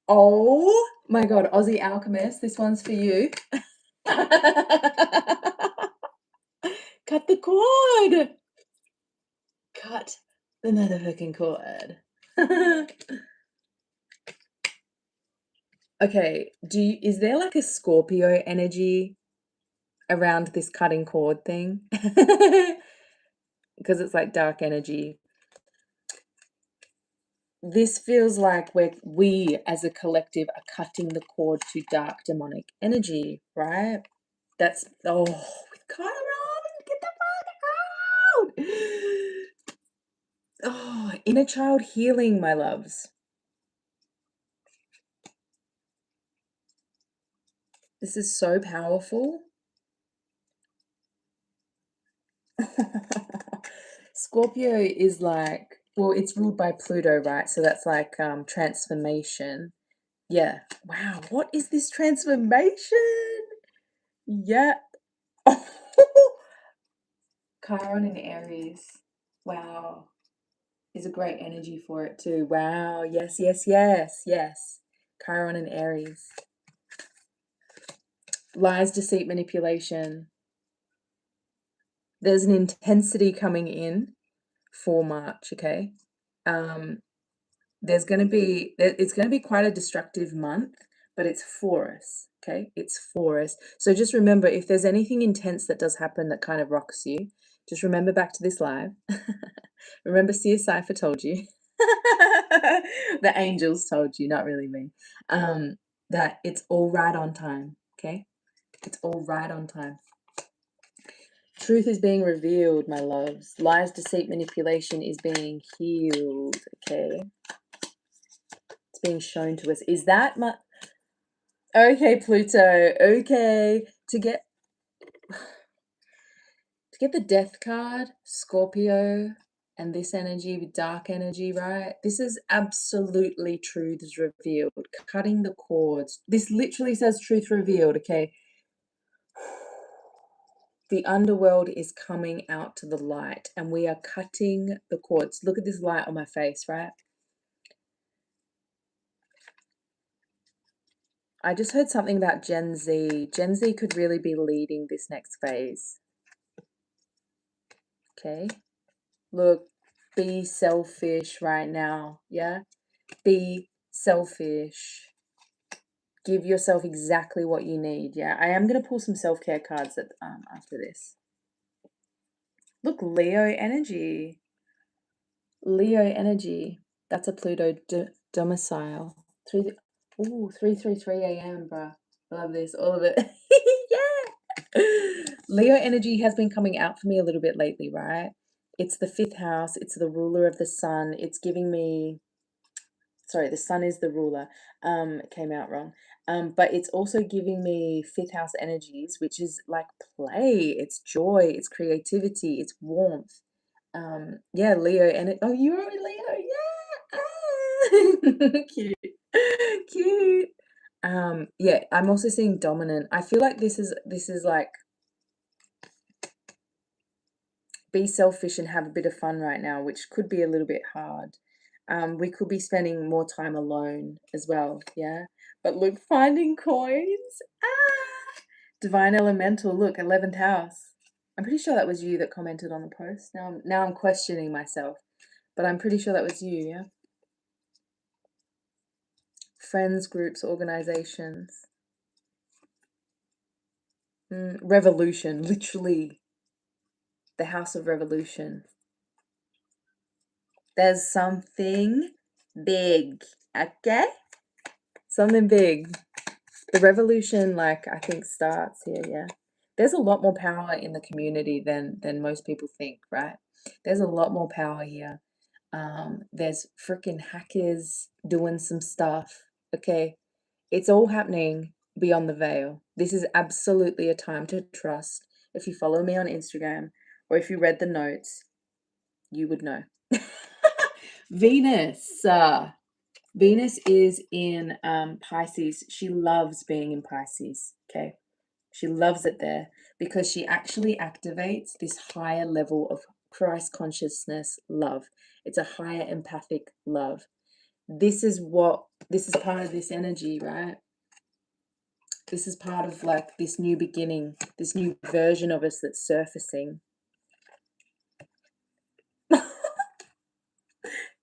Oh my God, Aussie Alchemist, this one's for you. Cut the cord. Cut the motherfucking cord. Okay, is there like a Scorpio energy around this cutting cord thing? Because it's like dark energy. This feels like we as a collective are cutting the cord to dark demonic energy, right? That's, oh, Chiron, get the fuck out! Oh, inner child healing, my loves. This is so powerful. Scorpio is like, well, it's ruled by Pluto, right? So that's like transformation. Yeah. Wow, what is this transformation? Yeah. Chiron in Aries. Wow. Is a great energy for it too. Wow. Yes, yes, yes, yes. Chiron in Aries. Lies, deceit, manipulation. There's an intensity coming in for March, okay? It's going to be quite a destructive month, but it's for us, okay? It's for us. So just remember, if there's anything intense that does happen that kind of rocks you, just remember back to this live. Remember CSI told you. The angels told you, not really me. That it's all right on time, okay? It's all right on time. Truth is being revealed, my loves. Lies, deceit, manipulation is being healed, okay? It's being shown to us. Is that my... Okay, Pluto. Okay. To get the death card, Scorpio, and this energy with dark energy, right? This is absolutely truths revealed. Cutting the cords. This literally says truth revealed, okay? The underworld is coming out to the light, and we are cutting the cords. Look at this light on my face, right? I just heard something about Gen Z. Gen Z could really be leading this next phase. Okay? Look, be selfish right now, yeah? Be selfish. Give yourself exactly what you need, yeah? I am going to pull some self-care cards after this. Look, Leo energy. Leo energy. That's a Pluto domicile. 3:33 a.m., bruh. I love this, all of it. Yeah! Leo energy has been coming out for me a little bit lately, right? It's the 5th house. It's the ruler of the sun. It's giving me... Sorry, the sun is the ruler. It came out wrong. But it's also giving me 5th house energies, which is like play. It's joy. It's creativity. It's warmth. Yeah, Leo, and oh, you're a Leo, yeah. Cute, cute. Yeah, I'm also seeing dominant. I feel like this is like, be selfish and have a bit of fun right now, which could be a little bit hard. We could be spending more time alone as well, yeah? But look, finding coins. Ah! Divine Elemental, look, 11th house. I'm pretty sure that was you that commented on the post. Now I'm questioning myself, but I'm pretty sure that was you, yeah? Friends, groups, organizations. Revolution, literally. The House of Revolution. There's something big, okay? Something big. The revolution, like, I think starts here, yeah. There's a lot more power in the community than most people think, right? There's a lot more power here. There's freaking hackers doing some stuff, okay? It's all happening beyond the veil. This is absolutely a time to trust. If you follow me on Instagram or if you read the notes, you would know. Venus. Venus is in Pisces. She loves being in Pisces, okay? She loves it there because she actually activates this higher level of Christ consciousness love. It's a higher empathic love. This is part of this energy, right? This is part of like this new beginning, this new version of us that's surfacing.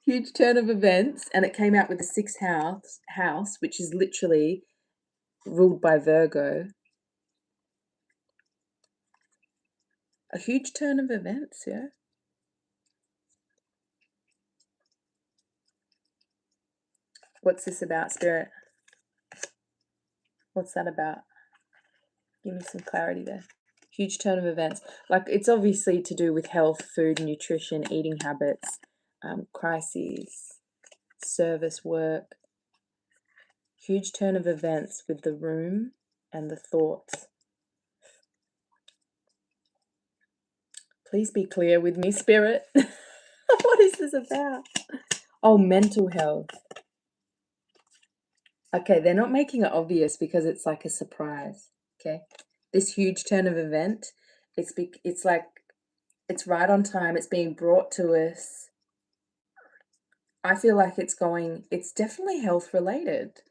Huge turn of events, and it came out with the sixth house, which is literally ruled by Virgo. A huge turn of events, yeah. What's this about, Spirit? What's that about? Give me some clarity there. Huge turn of events. Like, it's obviously to do with health, food, nutrition, eating habits, crises, service work. Huge turn of events with the room and the thoughts. Please be clear with me, Spirit. What is this about? Oh, mental health. Okay, they're not making it obvious because it's like a surprise. Okay, this huge turn of event, it's like it's right on time. It's being brought to us. I feel like it's definitely health related.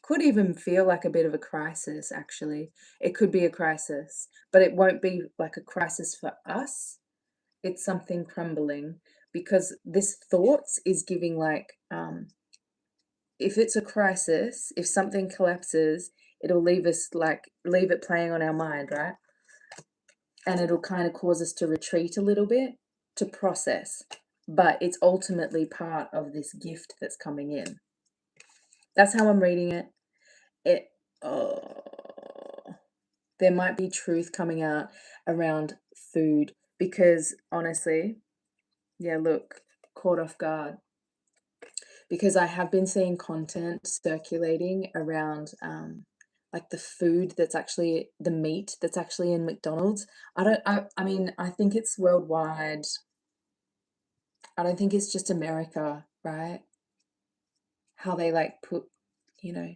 Could even feel like a bit of a crisis, actually. It could be a crisis, but it won't be like a crisis for us. It's something crumbling because this thoughts is giving like, if it's a crisis, if something collapses, it'll leave it playing on our mind, right? And it'll kind of cause us to retreat a little bit to process. But it's ultimately part of this gift that's coming in. That's how I'm reading it. There might be truth coming out around food because honestly, yeah, look, caught off guard. Because I have been seeing content circulating around like the food that's actually the meat that's actually in McDonald's. I mean, I think it's worldwide. I don't think it's just America, right? How they like put, you know,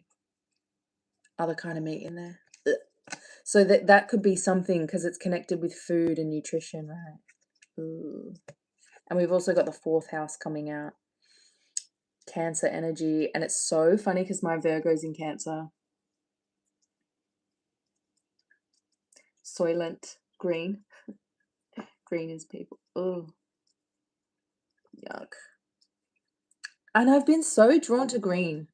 other kind of meat in there. Ugh. So that could be something because it's connected with food and nutrition, right? Ooh. And we've also got the fourth house coming out. Cancer energy, and it's so funny because my Virgo's in Cancer. Soylent green. Green is people. Oh, yuck. And I've been so drawn to green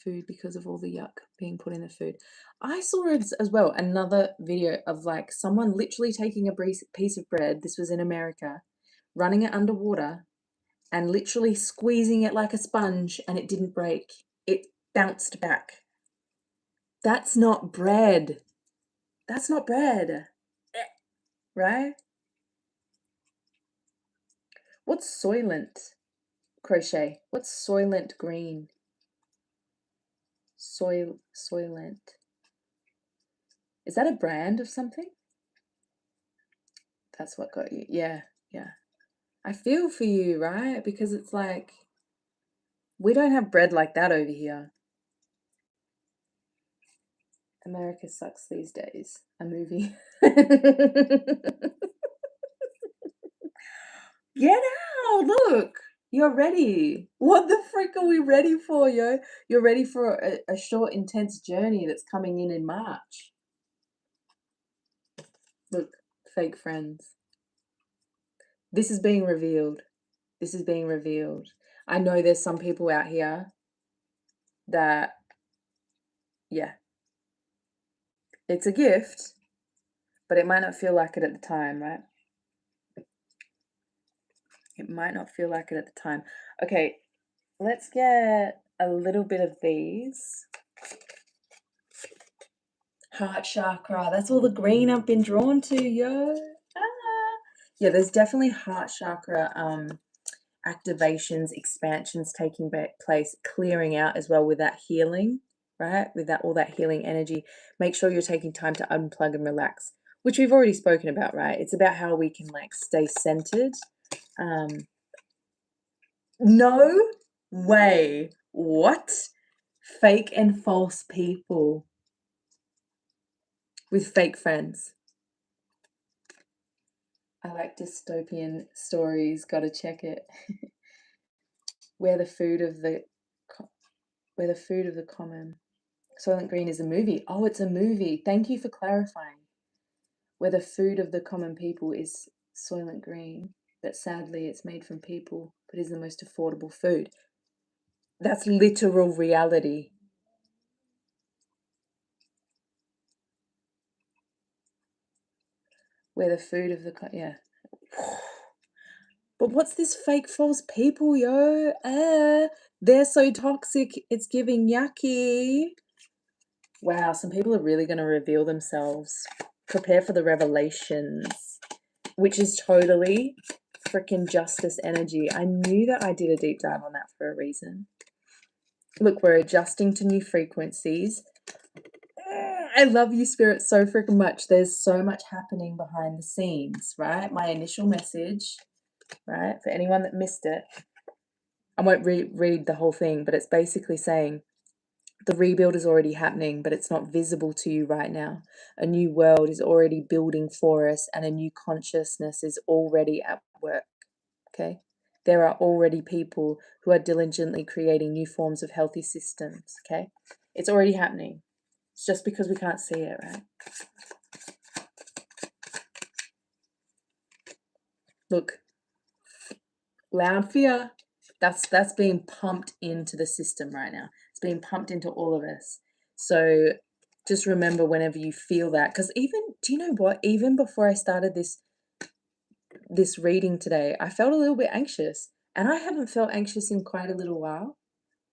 food because of all the yuck being put in the food. I saw it as well, another video of like someone literally taking a piece of bread, this was in America, running it underwater and literally squeezing it like a sponge and it didn't break. It bounced back. That's not bread. That's not bread. Right? What's Soylent? Crochet. What's Soylent green? Soylent. Is that a brand of something? That's what got you. Yeah, yeah. I feel for you, right? Because it's like we don't have bread like that over here. America sucks these days. A movie. Get out! Look. You're ready. What the frick are we ready for, yo? You're ready for a short, intense journey that's coming in March. Look, fake friends. This is being revealed. This is being revealed. I know there's some people out here that, yeah, it's a gift, but it might not feel like it at the time, right? It might not feel like it at the time. Okay, let's get a little bit of these. Heart chakra. That's all the green I've been drawn to, yo. Ah. Yeah, there's definitely heart chakra activations, expansions taking place, clearing out as well with that healing, right? With that all that healing energy. Make sure you're taking time to unplug and relax, which we've already spoken about, right? It's about how we can like stay centered. No way. What? Fake and false people with fake friends. I like dystopian stories. Gotta check it. Where the food of the common. Soylent Green is a movie. Oh, it's a movie. Thank you for clarifying. Where the food of the common people is Soylent Green, but sadly it's made from people, but is the most affordable food. That's literal reality. Where the food of the yeah. But what's this fake false people, yo? They're so toxic, it's giving yucky. Wow, some people are really going to reveal themselves. Prepare for the revelations, which is totally freaking justice energy. I knew that I did a deep dive on that for a reason. Look, we're adjusting to new frequencies. I love you, Spirit, so freaking much. There's so much happening behind the scenes, right? My initial message, right? For anyone that missed it, I won't read the whole thing, but it's basically saying the rebuild is already happening, but it's not visible to you right now. A new world is already building for us, and a new consciousness is already at work. Okay? There are already people who are diligently creating new forms of healthy systems. Okay? It's already happening. It's just because we can't see it, right? Look, loud fear. That's being pumped into the system right now. It's being pumped into all of us. So just remember whenever you feel that, because even, do you know what? Even before I started this reading today, I felt a little bit anxious, and I haven't felt anxious in quite a little while,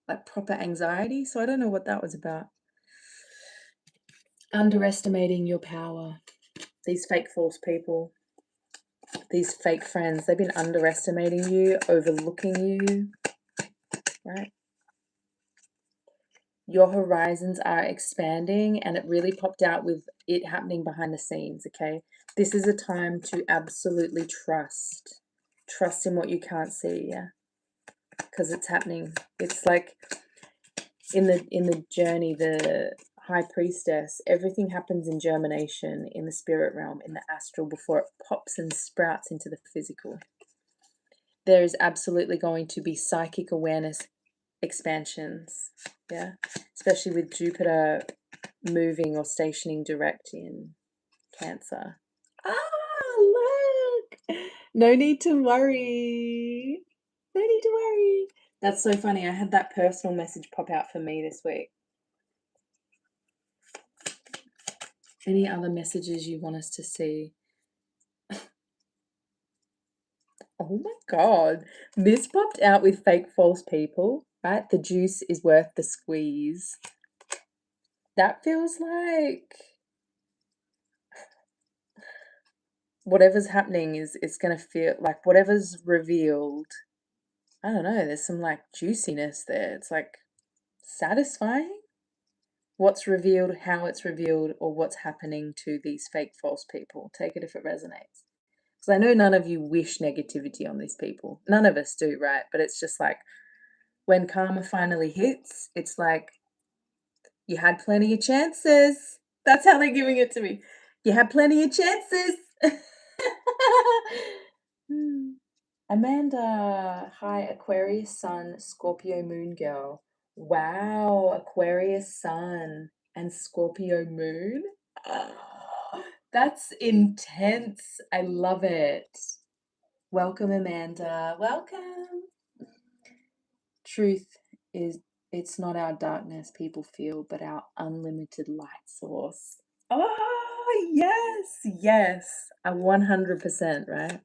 like proper anxiety. So I don't know what that was about. Underestimating your power. These fake false people, these fake friends, they've been underestimating you, overlooking you, right? Your horizons are expanding, and it really popped out with it happening behind the scenes. Okay, this is a time to absolutely trust in what you can't see. Yeah, because it's happening. It's like in the journey, the high priestess, everything happens in germination, in the spirit realm, in the astral, before it pops and sprouts into the physical. There is absolutely going to be psychic awareness expansions, yeah, especially with Jupiter moving or stationing direct in Cancer. Look, no need to worry. No need to worry. That's so funny. I had that personal message pop out for me this week. Any other messages you want us to see? Oh my God. This popped out with fake false people, right? The juice is worth the squeeze. That feels like whatever's happening is it's going to feel like whatever's revealed. I don't know. There's some like juiciness there. It's like satisfying. What's revealed, how it's revealed, or what's happening to these fake false people. Take it if it resonates. Because I know none of you wish negativity on these people. None of us do, right? But it's just like when karma finally hits, it's like you had plenty of chances. That's how they're giving it to me. You had plenty of chances. Amanda, hi, Aquarius Sun, Scorpio Moon girl. Wow, Aquarius Sun and Scorpio Moon. Ah, that's intense. I love it. Welcome, Amanda. Welcome. Truth is, it's not our darkness people feel, but our unlimited light source. Oh, yes, yes. 100%, right?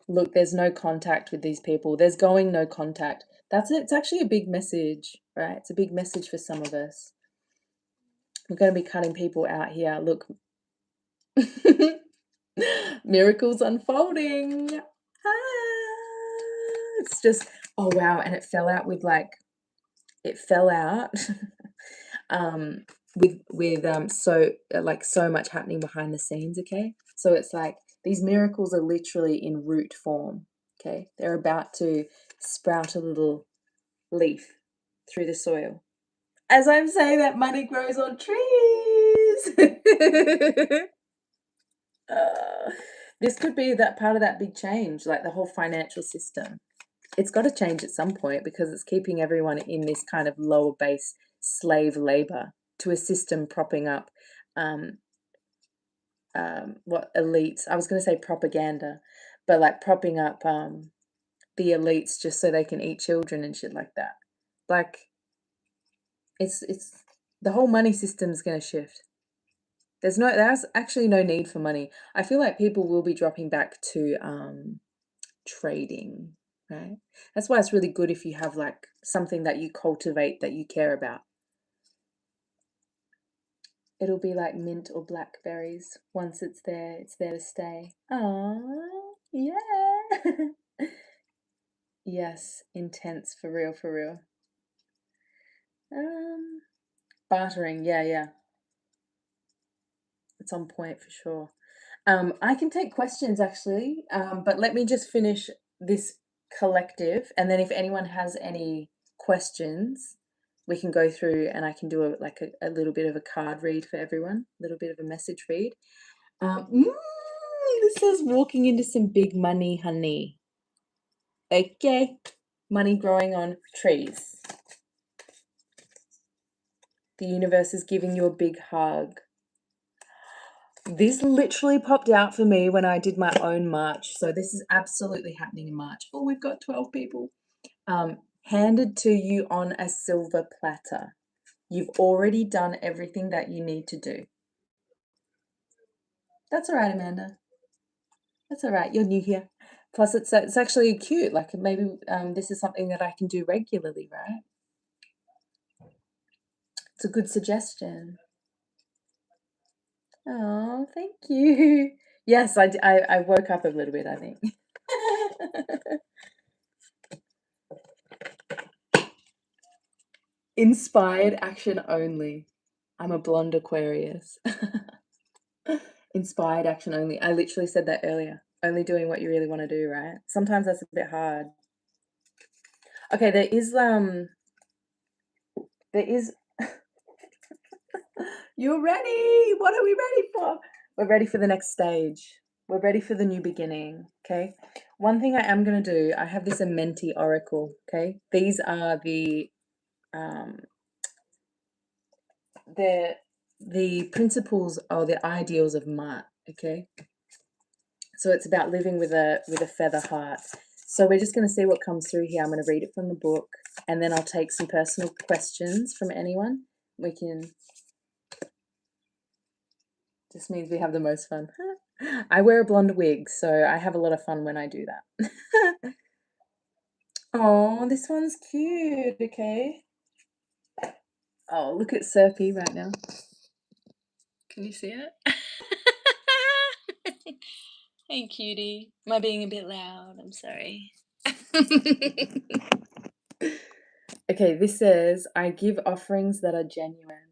Look, there's no contact with these people. There's going no contact. That's it. It's actually a big message, right? It's a big message for some of us. We're going to be cutting people out here. Look. Miracles unfolding. It's just, oh wow, and it fell out with like, it fell out with so like so much happening behind the scenes, okay? So it's like these miracles are literally in root form, okay? They're about to sprout a little leaf through the soil. As I'm saying that, money grows on trees. This could be that part of that big change, like the whole financial system. It's got to change at some point because it's keeping everyone in this kind of lower base slave labor to a system propping up what elites, I was going to say propaganda, but like propping up the elites just so they can eat children and shit like that. Like it's the whole money system's going to shift. There's actually no need for money. I feel like people will be dropping back to trading, right? That's why it's really good if you have like something that you cultivate that you care about. It'll be like mint or blackberries. Once it's there to stay. Oh, yeah. Yes, intense, for real, for real. Bartering, yeah. It's on point for sure. I can take questions actually, but let me just finish this collective, and then if anyone has any questions, we can go through and I can do a little bit of a card read for everyone, a little bit of a message read. This says walking into some big money, honey. Okay, money growing on trees. The universe is giving you a big hug. This literally popped out for me when I did my own March. So this is absolutely happening in March. Oh, we've got 12 people. Handed to you on a silver platter. You've already done everything that you need to do. That's all right, Amanda. That's all right. You're new here. Plus, it's actually cute. Like maybe this is something that I can do regularly, right? It's a good suggestion. Oh, thank you. Yes, I woke up a little bit, I think. Inspired action only. I'm a blonde Aquarius. Inspired action only. I literally said that earlier. Only doing what you really want to do, right? Sometimes that's a bit hard. Okay, there is You're ready. What are we ready for? We're ready for the next stage. We're ready for the new beginning, okay? One thing I am going to do, I have this Amenti oracle, okay? These are the principles or the ideals of Mart, okay? So it's about living with a feather heart. So we're just going to see what comes through here. I'm going to read it from the book, and then I'll take some personal questions from anyone. We can. Just means we have the most fun. I wear a blonde wig, so I have a lot of fun when I do that. Oh, this one's cute. Okay. Oh, look at Serpy right now. Can you see it? Hey, cutie. Am I being a bit loud? I'm sorry. Okay, this says, I give offerings that are genuine.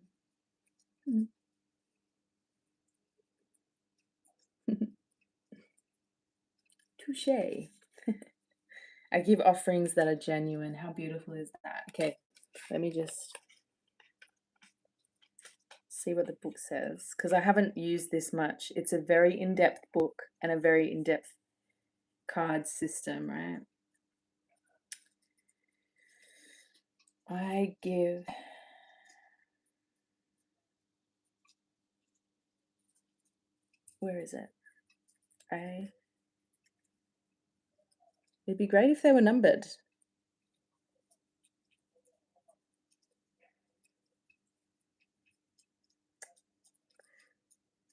Touche. I give offerings that are genuine. How beautiful is that? Okay, let me just see what the book says, because I haven't used this much. It's a very in-depth book and a very in-depth card system, right? I give... Where is it? It'd be great if they were numbered.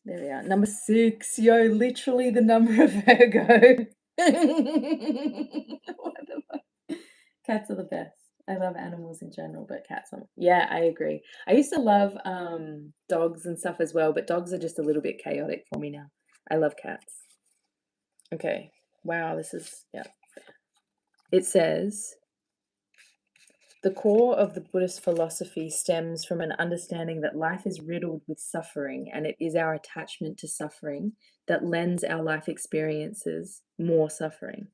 There we are. Number 6. Yo, literally the number of Virgo. What the fuck? Cats are the best. I love animals in general, but cats are... Yeah, I agree. I used to love dogs and stuff as well, but dogs are just a little bit chaotic for me now. I love cats. Okay. Wow, this is... Yeah. It says... The core of the Buddhist philosophy stems from an understanding that life is riddled with suffering, and it is our attachment to suffering that lends our life experiences more suffering.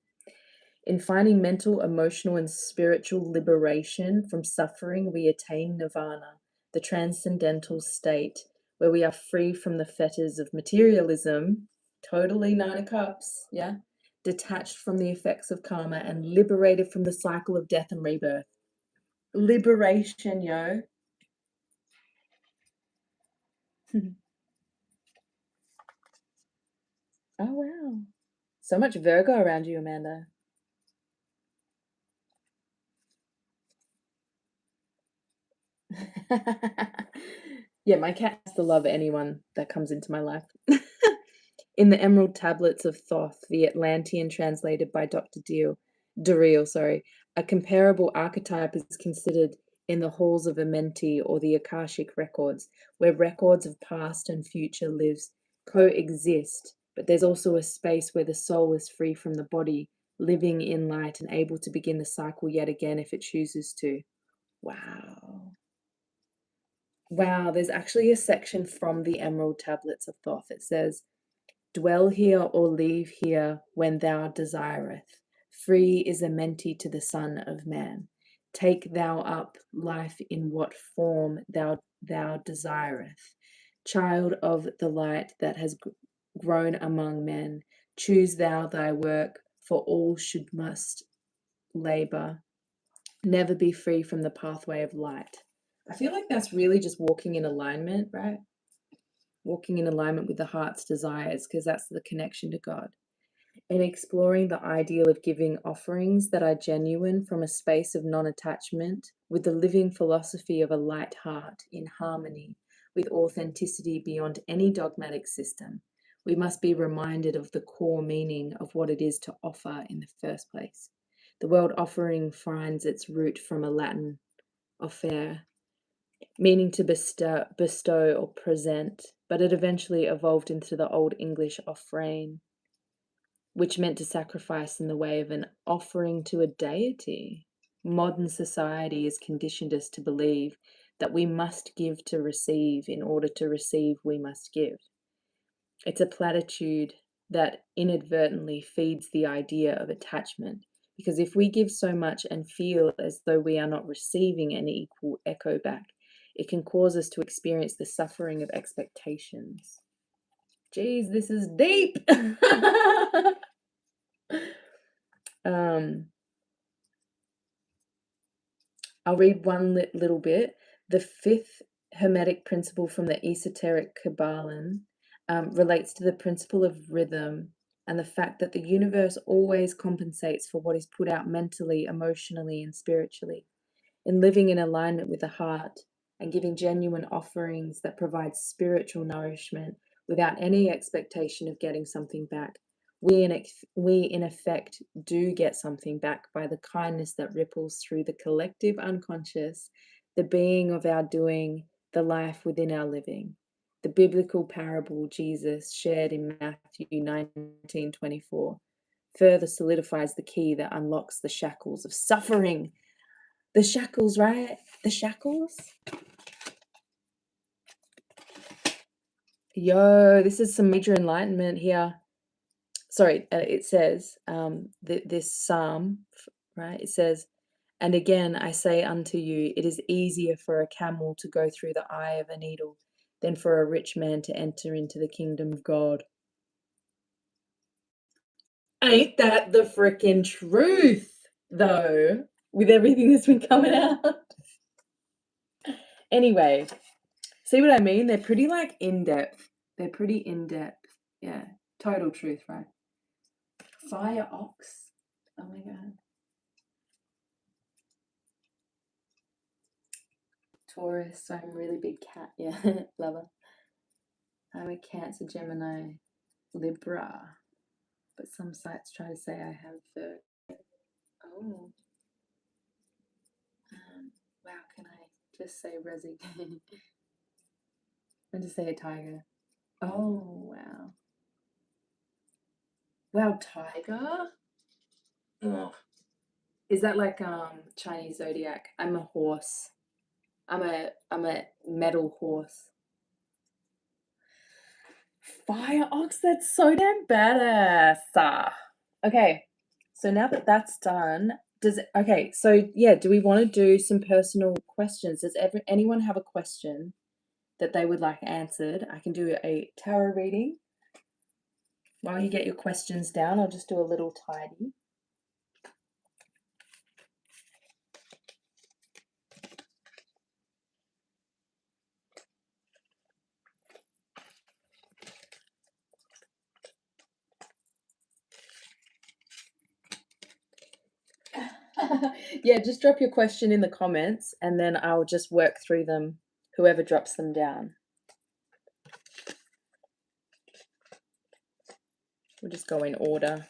In finding mental, emotional, and spiritual liberation from suffering, we attain nirvana, the transcendental state where we are free from the fetters of materialism, totally Nine of Cups, yeah, detached from the effects of karma, and liberated from the cycle of death and rebirth. Liberation, yo. Oh, wow. So much Virgo around you, Amanda. Yeah, my cat has to love anyone that comes into my life. In the Emerald Tablets of Thoth, the Atlantean translated by Dr. Durrell, a comparable archetype is considered in the halls of Amenti or the Akashic records, where records of past and future lives coexist, but there's also a space where the soul is free from the body, living in light and able to begin the cycle yet again if it chooses to. Wow. Wow, there's actually a section from the Emerald Tablets of Thoth. It says, dwell here or leave here when thou desireth. Free is Amenti to the Son of Man. Take thou up life in what form thou desireth. Child of the light that has grown among men, choose thou thy work, for all should must labor. Never be free from the pathway of light. I feel like that's really just walking in alignment, right? Walking in alignment with the heart's desires, because that's the connection to God. And exploring the ideal of giving offerings that are genuine from a space of non attachment with the living philosophy of a light heart in harmony with authenticity beyond any dogmatic system. We must be reminded of the core meaning of what it is to offer in the first place. The word offering finds its root from a Latin offer, meaning to bestow or present, but it eventually evolved into the Old English offrane, which meant to sacrifice in the way of an offering to a deity. Modern society has conditioned us to believe that we must give to receive. In order to receive, we must give. It's a platitude that inadvertently feeds the idea of attachment, because if we give so much and feel as though we are not receiving an equal echo back, it can cause us to experience the suffering of expectations. Geez, this is deep. I'll read one little bit. The fifth Hermetic principle from the esoteric Kabbalah relates to the principle of rhythm and the fact that the universe always compensates for what is put out mentally, emotionally, and spiritually. In living in alignment with the heart and giving genuine offerings that provide spiritual nourishment without any expectation of getting something back, we in effect do get something back by the kindness that ripples through the collective unconscious, the being of our doing, the life within our living. The biblical parable Jesus shared in Matthew 19:24 further solidifies the key that unlocks the shackles of suffering. The shackles, right? The shackles? Yo, this is some major enlightenment here. Sorry, it says, this psalm, right? It says, and again I say unto you, it is easier for a camel to go through the eye of a needle than for a rich man to enter into the kingdom of God. Ain't that the freaking truth, though, with everything that's been coming out? Anyway, see what I mean? They're pretty, like, in-depth. They're pretty in-depth. Yeah, total truth, right? Fire ox. Oh, my God. Taurus, so I'm a really big cat. Yeah, lover. I'm a Cancer, Gemini, Libra. But some sites try to say I have the... Oh. Wow, can I just say Resi? And just say a tiger. Oh, wow. Wow, tiger? Oh. Is that like Chinese zodiac? I'm a horse. I'm a metal horse. Fire ox, that's so damn badass. Okay, so now that that's done, okay, so yeah, do we want to do some personal questions? Does anyone have a question that they would like answered? I can do a tarot reading. While you get your questions down, I'll just do a little tidy. Yeah, just drop your question in the comments and then I'll just work through them, whoever drops them down. We'll just go in order.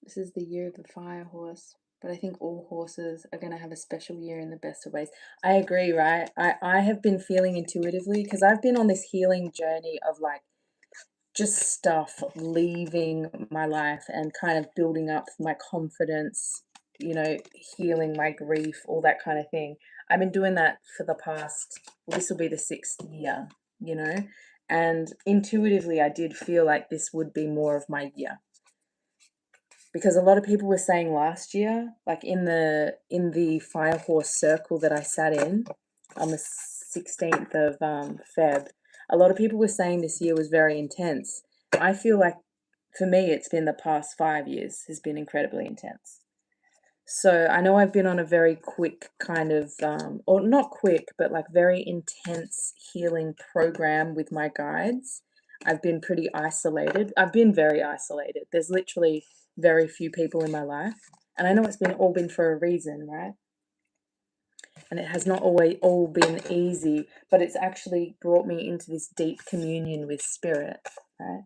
This is the year of the fire horse, but I think all horses are going to have a special year in the best of ways. I agree, right? I have been feeling intuitively because I've been on this healing journey of like just stuff leaving my life and kind of building up my confidence, you know, healing my grief, all that kind of thing. I've been doing that for the past, well, this will be the 6th year, you know, and intuitively I did feel like this would be more of my year. Because a lot of people were saying last year, like in the fire horse circle that I sat in on the 16th of Feb, a lot of people were saying this year was very intense. I feel like for me, it's been the past 5 years has been incredibly intense. So I know I've been on a very quick kind of, or not quick, but like very intense healing program with my guides. I've been pretty isolated. I've been very isolated. There's literally very few people in my life. And I know it's been all been for a reason, right? And it has not always all been easy, but it's actually brought me into this deep communion with spirit, right?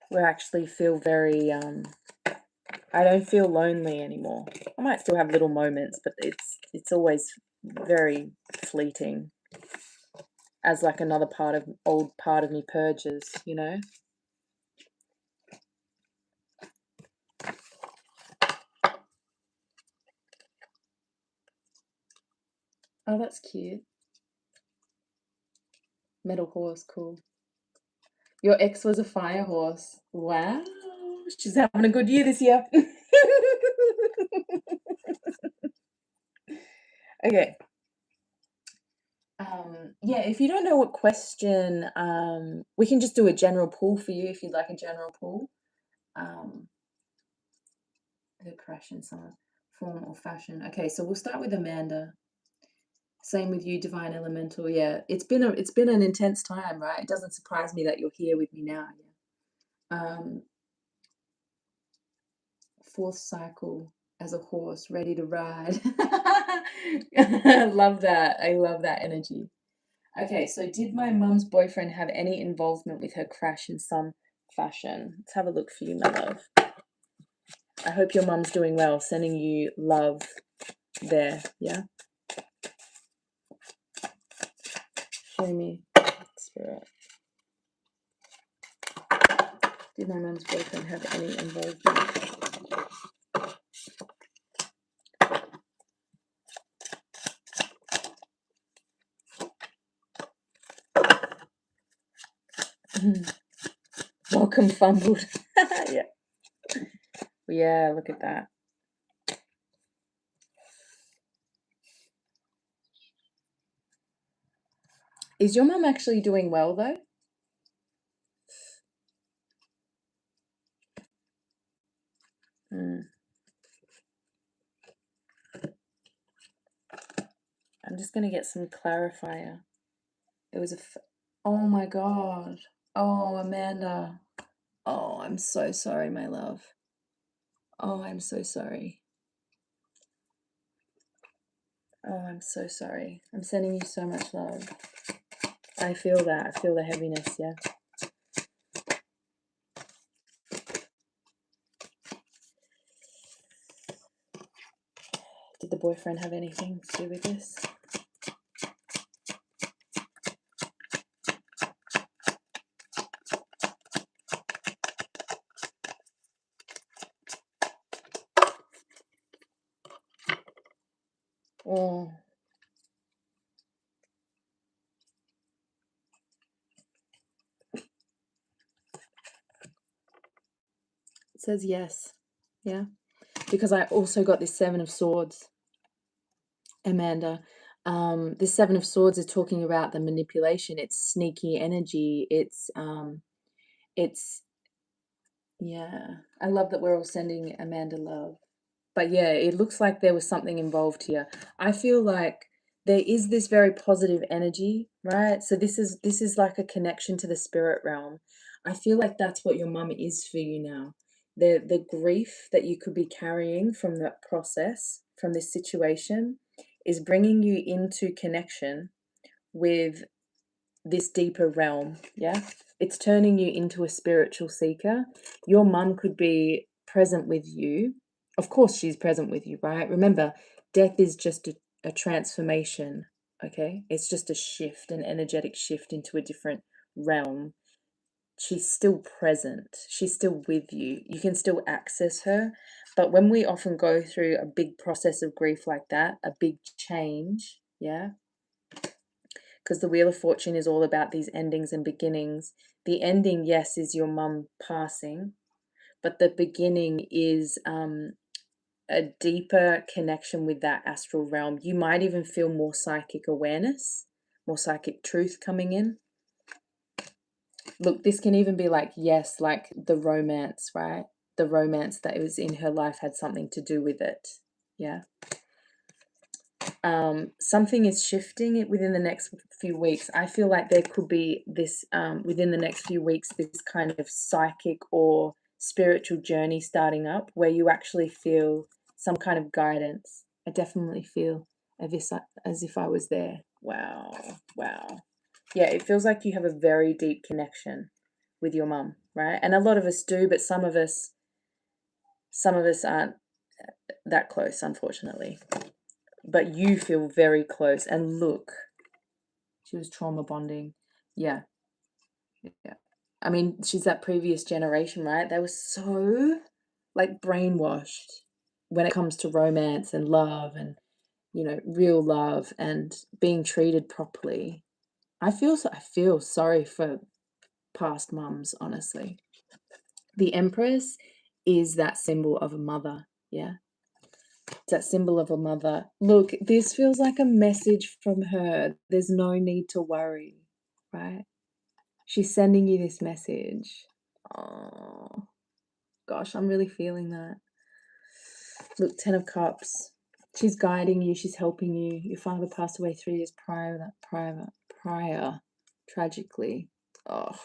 Where I actually feel very, I don't feel lonely anymore. I might still have little moments, but it's always very fleeting. As like another old part of me purges, you know? Oh, that's cute. Metal horse, cool. Your ex was a fire horse. Wow. She's having a good year this year. Okay. Yeah, if you don't know what question, we can just do a general pull for you if you'd like a general pull. The crash in some form or fashion. Okay, so we'll start with Amanda. Same with you, Divine Elemental. Yeah, it's been an intense time, right? It doesn't surprise me that you're here with me now. Yeah. 4th cycle as a horse, ready to ride. I love that. I love that energy. Okay, so did my mum's boyfriend have any involvement with her crash in some fashion? Let's have a look for you, my love. I hope your mum's doing well. Sending you love there, yeah? Show me, spirit. Did my mum's boyfriend have any involvement? Welcome, fumbled. Yeah. Yeah, look at that. Is your mum actually doing well though? Mm. I'm just going to get some clarifier. It was oh my God. Oh, Amanda. Oh, I'm so sorry, my love. Oh, I'm so sorry. Oh, I'm so sorry. I'm sending you so much love. I feel that. I feel the heaviness, yeah. Did the boyfriend have anything to do with this? Oh. It says yes. Yeah. Because I also got this Seven of Swords, Amanda. This Seven of Swords is talking about the manipulation. It's sneaky energy. It's yeah. I love that we're all sending Amanda love. But yeah, it looks like there was something involved here. I feel like there is this very positive energy, right? So this is like a connection to the spirit realm. I feel like that's what your mum is for you now. The grief that you could be carrying from that process, from this situation, is bringing you into connection with this deeper realm. Yeah, it's turning you into a spiritual seeker. Your mum could be present with you. Of course she's present with you, right? Remember, death is just a transformation. Okay, it's just a shift, an energetic shift into a different realm. She's still present, she's still with you, you can still access her. But when we often go through a big process of grief like that, a big change, yeah, because the Wheel of Fortune is all about these endings and beginnings. The ending, yes, is your mum passing, but the beginning is a deeper connection with that astral realm. You might even feel more psychic awareness, more psychic truth coming in. Look, this can even be like, yes, like the romance, right? The romance that was in her life had something to do with it. Yeah. Something is shifting it within the next few weeks. I feel like there could be this within the next few weeks, this kind of psychic or spiritual journey starting up where you actually feel some kind of guidance. I definitely feel as if I was there. Wow. Wow. Yeah, it feels like you have a very deep connection with your mum, right? And a lot of us do, but some of us aren't that close, unfortunately. But you feel very close. And look, she was trauma bonding. Yeah. Yeah. I mean, she's that previous generation, right? They were so like brainwashed when it comes to romance and love and, real love and being treated properly. I feel sorry for past mums, honestly. The Empress is that symbol of a mother. Yeah. It's that symbol of a mother. Look, this feels like a message from her. There's no need to worry, right? She's sending you this message. Oh, gosh, I'm really feeling that. Look, Ten of Cups. She's guiding you. She's helping you. Your father passed away 3 years prior, tragically. Oh,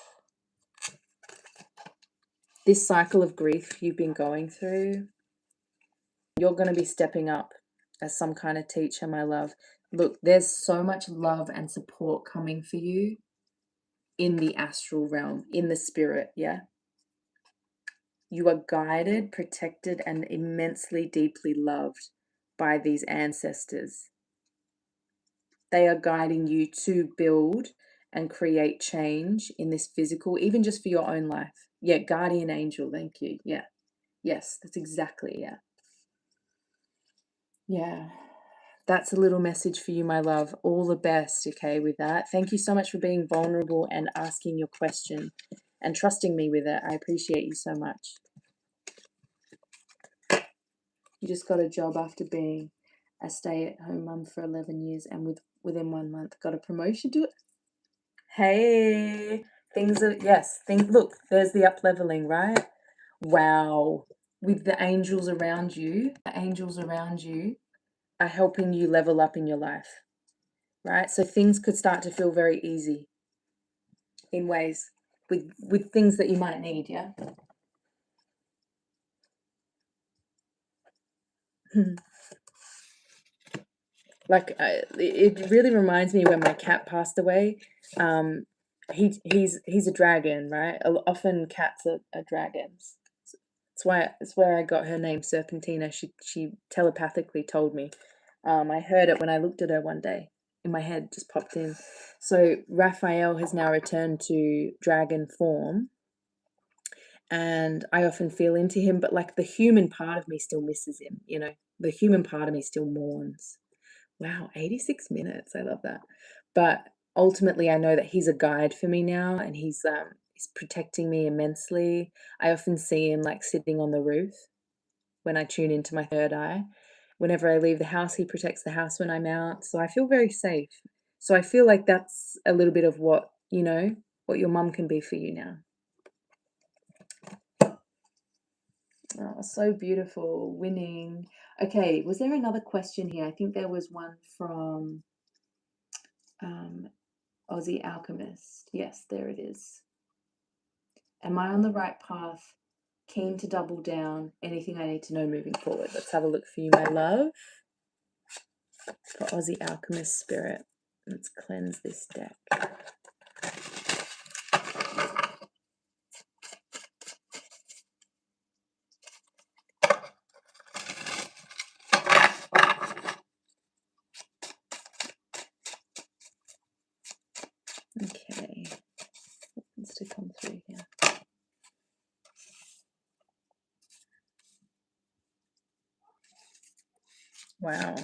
this cycle of grief you've been going through, you're going to be stepping up as some kind of teacher, my love. Look, there's so much love and support coming for you in the astral realm, in the spirit, yeah? You are guided, protected, and immensely deeply loved by these ancestors. They are guiding you to build and create change in this physical, even just for your own life. Yeah, guardian angel, thank you. Yeah. Yes, that's exactly, yeah. Yeah. That's a little message for you, my love. All the best, okay, with that. Thank you so much for being vulnerable and asking your question and trusting me with it. I appreciate you so much. You just got a job after being a stay-at-home mum for 11 years and within 1 month got a promotion to it. Hey, things are, yes, look, there's the up-leveling, right? Wow. With the angels around you are helping you level up in your life, right? So things could start to feel very easy in ways with things that you might need, yeah? Like it really reminds me when my cat passed away. He's a dragon, right? Often cats are dragons. It's where I got her name, Serpentina. She telepathically told me. I heard it when I looked at her one day. In my head, just popped in. So Raphael has now returned to dragon form, and I often feel into him, but like the human part of me still misses him. You know, the human part of me still mourns. Wow, 86 minutes. I love that. But ultimately, I know that he's a guide for me now, and he's protecting me immensely. I often see him like sitting on the roof when I tune into my third eye. Whenever I leave the house, he protects the house when I'm out. So I feel very safe. So I feel like that's a little bit of what, what your mum can be for you now. Oh, so beautiful. Winning. Okay, was there another question here? I think there was one from Aussie Alchemist. Yes, there it is. Am I on the right path? Keen to double down. Anything I need to know moving forward? Let's have a look for you, my love. For Aussie Alchemist Spirit. Let's cleanse this deck. Okay. What wants to come through here? Wow.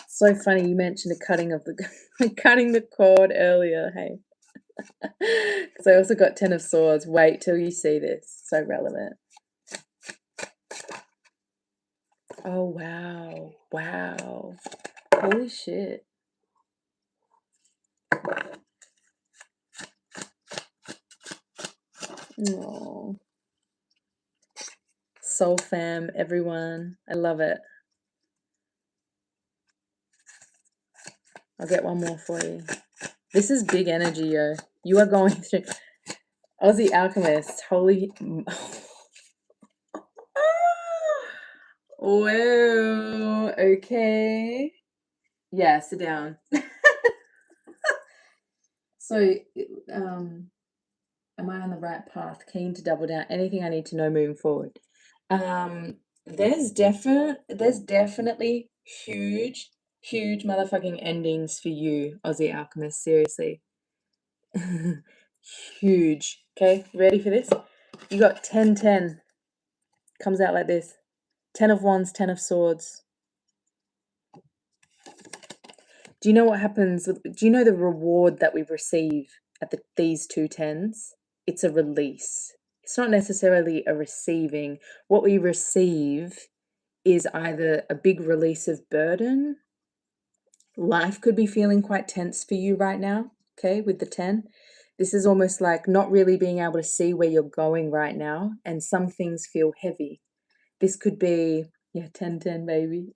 So funny you mentioned the cutting of the cutting the cord earlier, hey. Because I also got 10 of Swords. Wait till you see this. So relevant. Oh wow. Wow. Holy shit. Oh. Soul fam, everyone. I love it. I'll get one more for you. This is big energy, yo. You are going through Aussie Alchemist. Holy. Whoa. Okay. Yeah, sit down. So, am I on the right path? Keen to double down. Anything I need to know moving forward? There's definitely huge, huge motherfucking endings for you, Aussie Alchemist. Seriously. Huge. Okay, ready for this? You got 10-10. Comes out like this. 10 of Wands, 10 of Swords. Do you know what happens? Do you know the reward that we receive at these two tens? It's a release. It's not necessarily a receiving. What we receive is either a big release of burden. Life could be feeling quite tense for you right now, okay, with the 10. This is almost like not really being able to see where you're going right now, and some things feel heavy. This could be, 10-10, baby.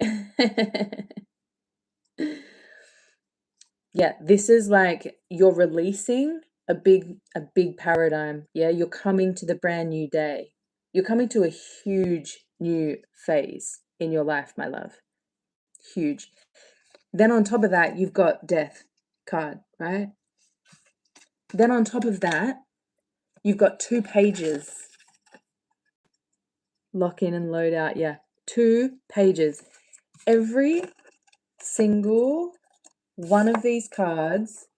Yeah, this is like you're releasing a big paradigm. Yeah, you're coming to the brand new day. You're coming to a huge new phase in your life, my love. Huge. Then on top of that, you've got death card, right? Then on top of that, you've got 2 pages. Lock in and load out, yeah. 2 pages. Every single one of these cards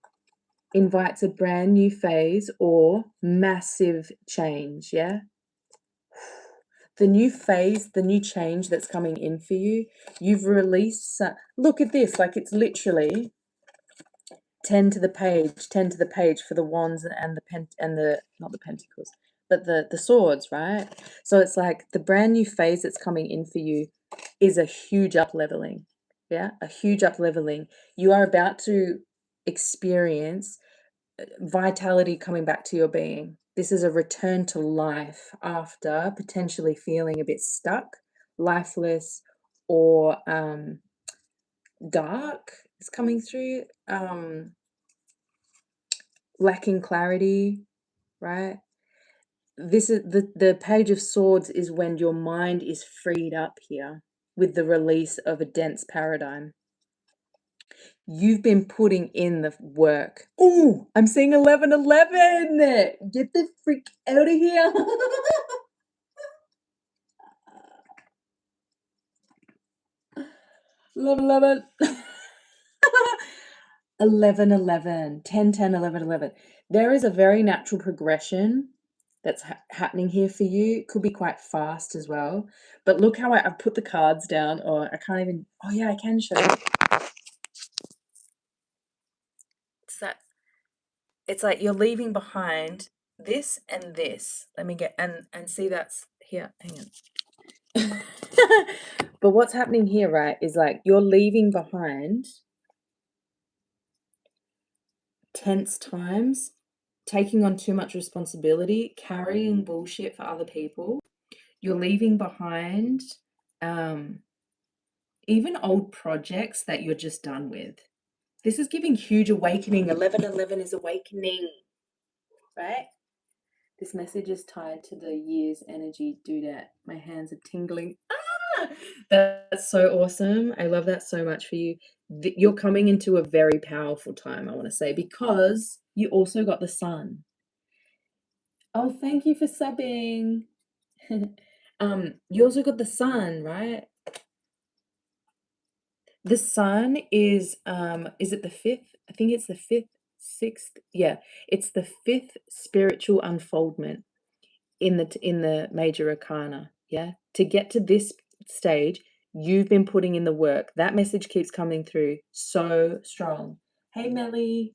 invites a brand new phase or massive change, yeah? The new phase, the new change that's coming in for you, you've released, look at this, like it's literally 10 to the page for the Wands and the not the Pentacles, but the swords, right? So it's like the brand new phase that's coming in for you is a huge up leveling. Yeah, a huge up leveling. You are about to experience vitality coming back to your being. This is a return to life after potentially feeling a bit stuck, lifeless, or dark is coming through, lacking clarity, right? This is the Page of Swords is when your mind is freed up here with the release of a dense paradigm. You've been putting in the work. Oh, I'm seeing 1111. Get the freak out of here. 1111. 1111. 10 10 11 11. There is a very natural progression that's happening here for you. It could be quite fast as well. But look how I've put the cards down, or I can't even. Oh, yeah, I can show you. It's that. It's like you're leaving behind this and this. Let me get and see that's here. Hang on. But what's happening here, right, is like you're leaving behind tense times, taking on too much responsibility, carrying bullshit for other people. You're leaving behind even old projects that you're just done with. This is giving huge awakening. 1111 is awakening, right? This message is tied to the year's energy. Do that. My hands are tingling. Ah! That's so awesome. I love that so much for you. You're coming into a very powerful time, I want to say, because you also got the sun. Oh, thank you for subbing. You also got the sun, right? The sun is it the fifth? I think it's the fifth, sixth. Yeah, it's the fifth spiritual unfoldment in the major arcana. Yeah, to get to this stage, you've been putting in the work. That message keeps coming through so strong. Hey, Melly.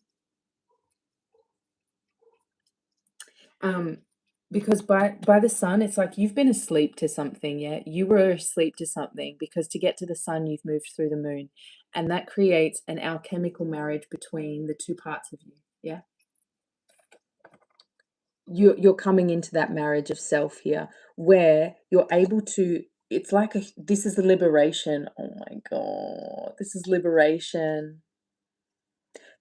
Because by the sun, it's like you've been asleep to something. Yeah, you were asleep to something, because to get to the sun, you've moved through the moon, and that creates an alchemical marriage between the two parts of you. Yeah, you're coming into that marriage of self here, where you're able to. It's like this is the liberation. Oh my God, this is liberation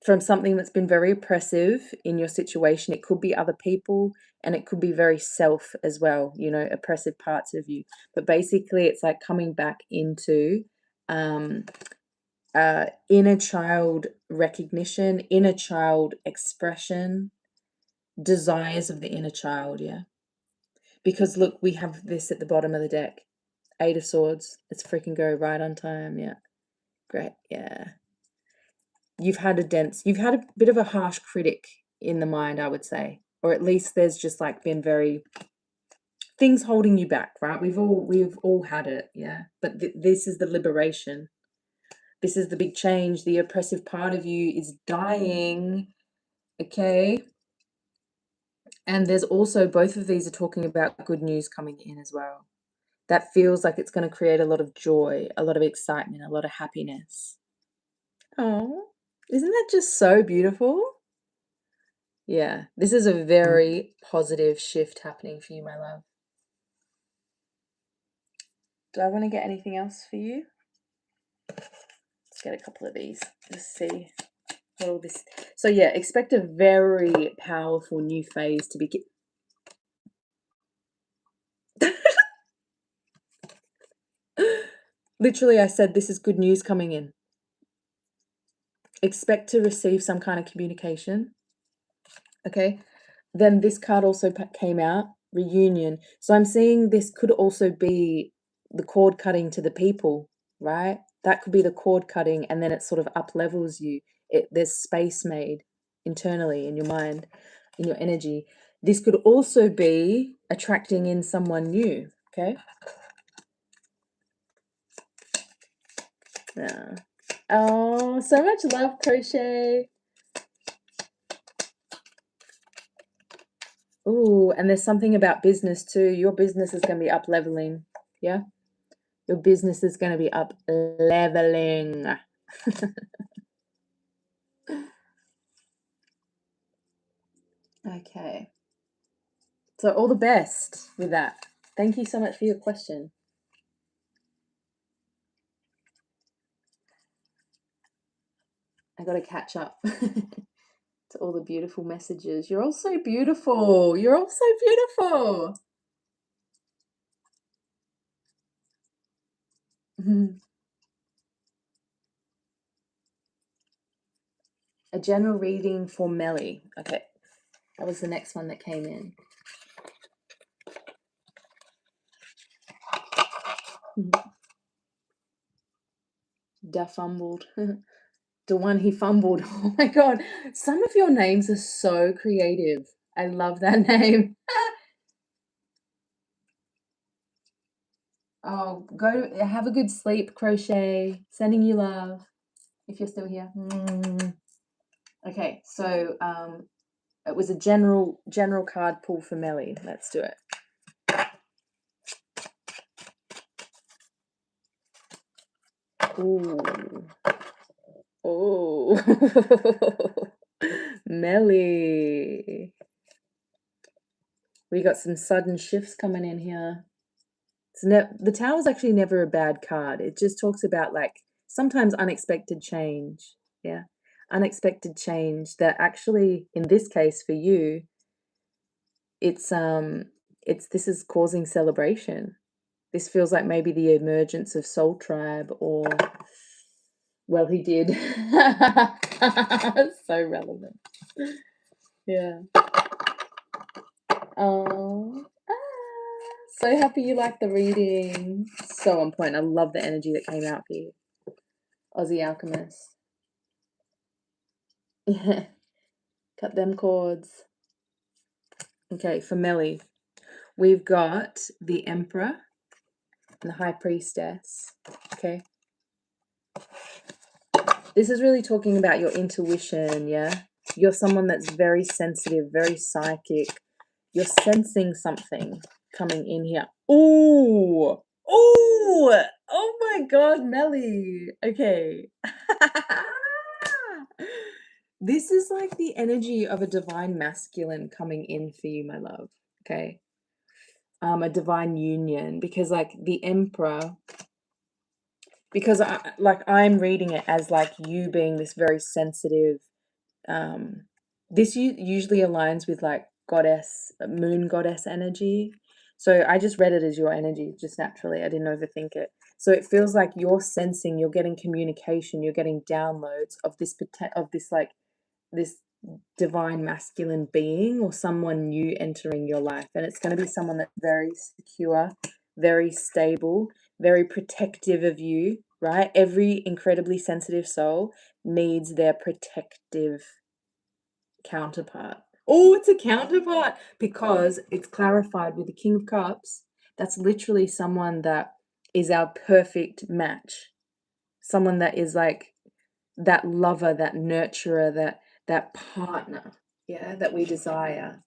from something that's been very oppressive in your situation. It could be other people, and it could be very self as well, oppressive parts of you. But basically, it's like coming back into inner child recognition, inner child expression, desires of the inner child. Yeah. Because look, we have this at the bottom of the deck. 8 of Swords. Let's freaking go right on time. Yeah. Great. Yeah. You've had a bit of a harsh critic in the mind, I would say. Or at least there's just like been very things holding you back, right? We've all had it, yeah. But this is the liberation. This is the big change. The oppressive part of you is dying, okay? And there's also, both of these are talking about good news coming in as well. That feels like it's going to create a lot of joy, a lot of excitement, a lot of happiness. Oh, isn't that just so beautiful? Yeah, this is a very positive shift happening for you, my love. Do I want to get anything else for you? Let's get a couple of these. Just see all this. So yeah, expect a very powerful new phase to begin. Literally, I said this is good news coming in. Expect to receive some kind of communication. Okay. Then this card also came out, reunion. So I'm seeing this could also be the cord cutting to the people, right? That could be the cord cutting, and then it sort of up levels you. There's space made internally in your mind, in your energy. This could also be attracting in someone new, okay? Yeah. Oh, so much love, Crochet. Ooh, and there's something about business too. Your business is going to be up leveling. Yeah? Your business is going to be up leveling. Okay. So all the best with that. Thank you so much for your question. I got to catch up to all the beautiful messages. You're all so beautiful. You're all so beautiful. A general reading for Melly. Okay. That was the next one that came in. Da fumbled. The one he fumbled. Oh my god. Some of your names are so creative. I love that name. Oh, go have a good sleep, Crochet. Sending you love. If you're still here. Okay, so it was a general card pull for Melly. Let's do it. Ooh. Oh. Melly. We got some sudden shifts coming in here. The Tower's actually never a bad card. It just talks about like sometimes unexpected change. Yeah. Unexpected change that actually in this case for you, it's this is causing celebration. This feels like maybe the emergence of Soul Tribe or well he did. So relevant. Yeah. Oh. So happy you like the reading. So on point. I love the energy that came out for you. Aussie Alchemist. Yeah. Cut them cords. Okay, for Melly, we've got the Emperor and the High Priestess. Okay. This is really talking about your intuition, yeah? You're someone that's very sensitive, very psychic. You're sensing something coming in here. Ooh! Ooh! Oh my god, Melly! Okay. This is like the energy of a divine masculine coming in for you, my love. Okay. A divine union, because like the Emperor, because I'm reading it as like you being this very sensitive, this usually aligns with like goddess, moon goddess energy. So I just read it as your energy, just naturally. I didn't overthink it. So it feels like you're sensing, you're getting communication, you're getting downloads of this like this divine masculine being or someone new entering your life. And it's going to be someone that's very secure, very stable, very protective of you, right? Every incredibly sensitive soul needs their protective counterpart. Oh, it's a counterpart because it's clarified with the King of Cups. That's literally someone that is our perfect match. Someone that is like that lover, that nurturer, that partner, yeah, that we desire.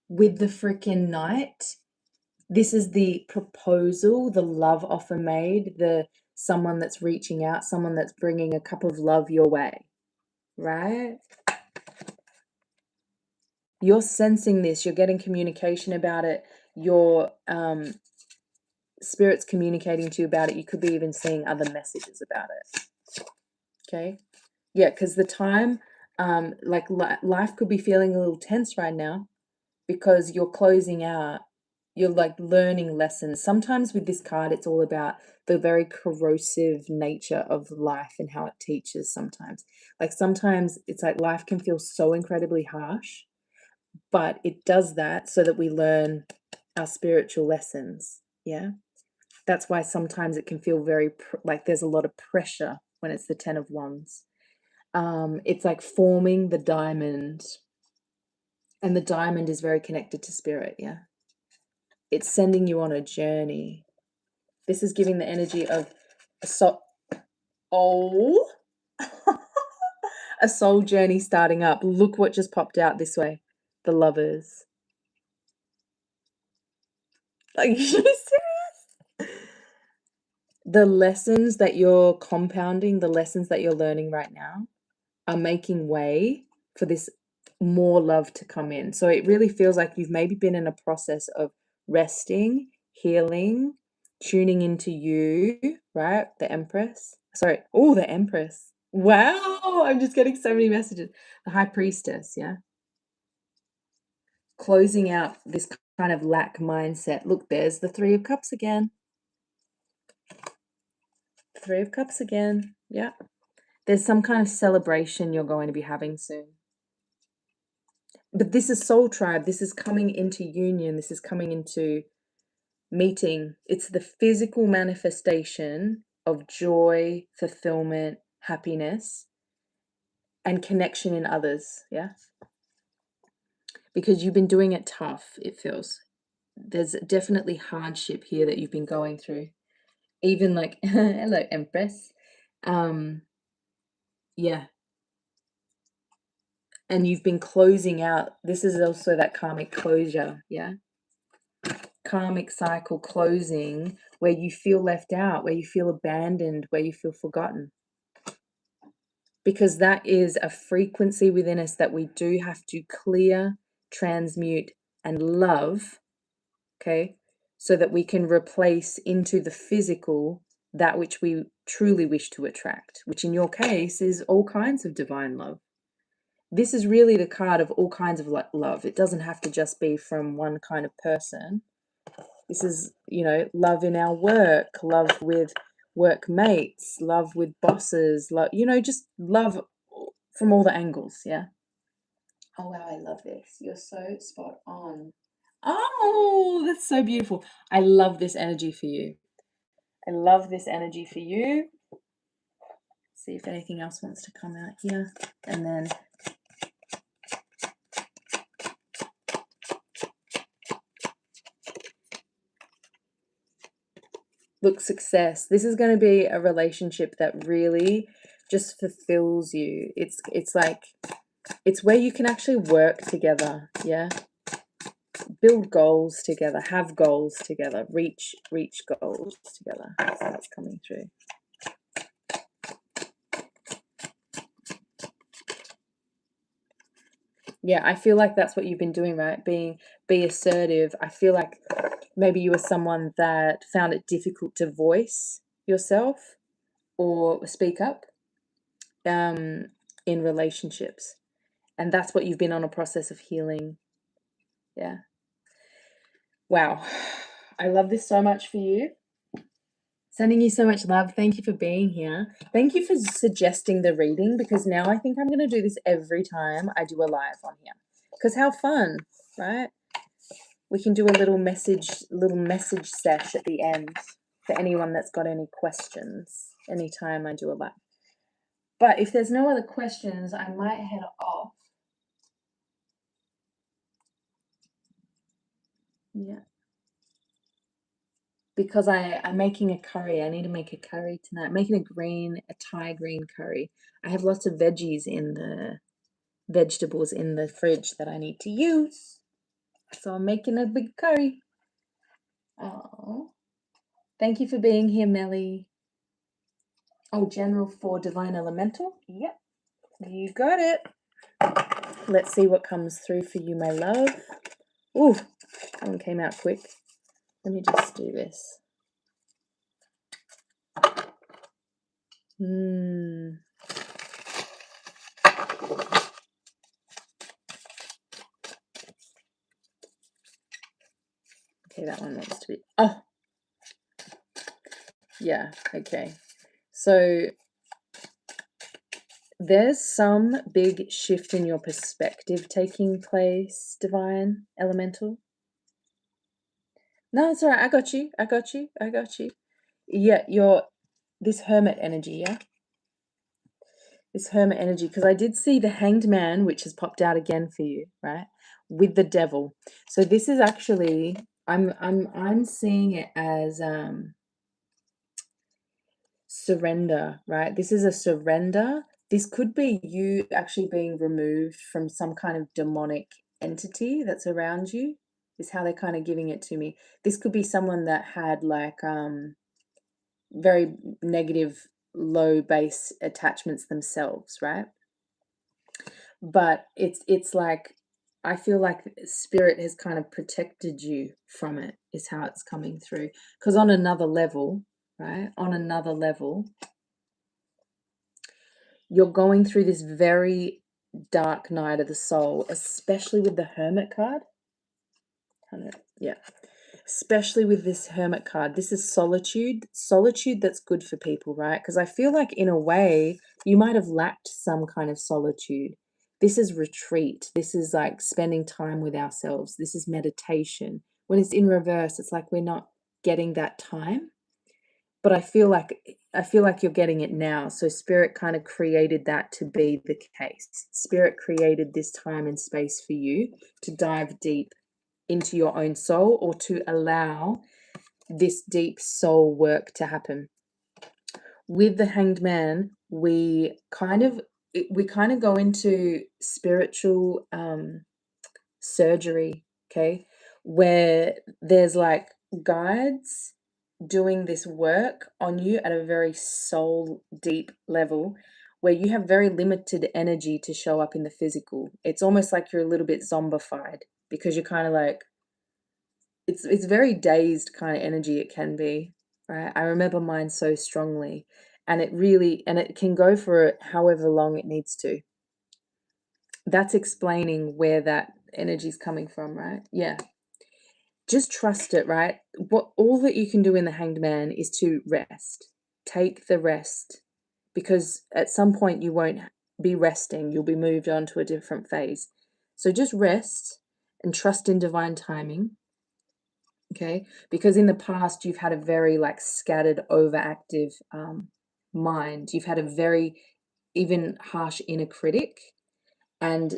With the freaking Knight, this is the proposal, the love offer made, the someone that's reaching out, someone that's bringing a cup of love your way, right? You're sensing this, you're getting communication about it, your spirit's communicating to you about it. You could be even seeing other messages about it. Okay. Yeah, because the time, like life could be feeling a little tense right now because you're closing out, you're like learning lessons. Sometimes with this card, it's all about the very corrosive nature of life and how it teaches sometimes. Like sometimes it's like life can feel so incredibly harsh, but it does that so that we learn our spiritual lessons. Yeah. That's why sometimes it can feel very like there's a lot of pressure when it's the 10 of Wands. It's like forming the diamond, and the diamond is very connected to spirit. Yeah, it's sending you on a journey. This is giving the energy of a soul. Oh, a soul journey starting up. Look what just popped out this way. the Lovers. Like, you serious? The lessons that you're compounding, the lessons that you're learning right now are making way for this more love to come in. So it really feels like you've maybe been in a process of resting, healing, tuning into you, right? The Empress. Sorry. Oh, the Empress. Wow. I'm just getting so many messages. The High Priestess, yeah. Closing out this kind of lack mindset. Look, there's the Three of Cups again. Three of Cups again. Yeah. There's some kind of celebration you're going to be having soon. But this is soul tribe. This is coming into union. This is coming into meeting. It's the physical manifestation of joy, fulfillment, happiness, and connection in others. Yeah. Because you've been doing it tough, it feels. There's definitely hardship here that you've been going through. Even like, hello, Empress. Yeah. And you've been closing out. This is also that karmic closure. Yeah. Karmic cycle closing where you feel left out, where you feel abandoned, where you feel forgotten. Because that is a frequency within us that we do have to clear, transmute, and love, okay, so that we can replace into the physical that which we truly wish to attract, which in your case is all kinds of divine love. This is really the card of all kinds of love. It doesn't have to just be from one kind of person. This is, love in our work, love with workmates, love with bosses, love, just love from all the angles, yeah? Oh, wow, I love this. You're so spot on. Oh, that's so beautiful. I love this energy for you. I love this energy for you. See if anything else wants to come out here. And then look, success. This is going to be a relationship that really just fulfills you. It's like, it's where you can actually work together, yeah? Build goals together, have goals together, reach goals together. So that's coming through. Yeah, I feel like that's what you've been doing, right? Be assertive. I feel like maybe you were someone that found it difficult to voice yourself or speak up in relationships. And that's what you've been on a process of healing. Yeah. Wow. I love this so much for you. Sending you so much love. Thank you for being here. Thank you for suggesting the reading, because now I think I'm going to do this every time I do a live on here. Because how fun, right? We can do a little message sesh at the end for anyone that's got any questions anytime I do a live. But if there's no other questions, I might head off. Yeah. Because I'm making a curry. I need to make a curry tonight. I'm making a Thai green curry. I have lots of veggies in the vegetables in the fridge that I need to use. So I'm making a big curry. Oh, thank you for being here, Melly. Oh, General for Divine Elemental. Yep, you got it. Let's see what comes through for you, my love. Ooh, that one came out quick. Let me just do this. Okay, that one wants to be... Oh! Yeah, okay. So there's some big shift in your perspective taking place, Divine Elemental. No, it's all right. I got you. Yeah, this Hermit energy, yeah? This Hermit energy, because I did see the Hanged Man, which has popped out again for you, right? With the Devil. So this is actually, I'm seeing it as surrender, right? This is a surrender. This could be you actually being removed from some kind of demonic entity that's around you, is how they're kind of giving it to me. This could be someone that had like very negative low base attachments themselves, right? But it's like I feel like spirit has kind of protected you from it, is how it's coming through. Because on another level, right? On another level, you're going through this very dark night of the soul, especially with the Hermit card. Yeah. Especially with this Hermit card. This is solitude that's good for people, right? Because I feel like in a way you might have lacked some kind of solitude. This is retreat. This is like spending time with ourselves. This is meditation. When it's in reverse, it's like we're not getting that time. But I feel like you're getting it now. So spirit kind of created that to be the case. Spirit created this time and space for you to dive deep into your own soul, or to allow this deep soul work to happen. With the Hanged Man, we kind of go into spiritual surgery, okay, where there's like guides doing this work on you at a very soul deep level, where you have very limited energy to show up in the physical. It's almost like you're a little bit zombified, because you're kind of like, it's very dazed kind of energy, it can be, right? I remember mine so strongly, and it can go for however long it needs to. That's explaining where that energy's coming from, right? Yeah. Just trust it, right? What all that you can do in the Hanged Man is to rest. Take the rest, because at some point you won't be resting, you'll be moved on to a different phase. So just rest and trust in divine timing. Okay, because in the past you've had a very like scattered, overactive mind. You've had a very even harsh inner critic, and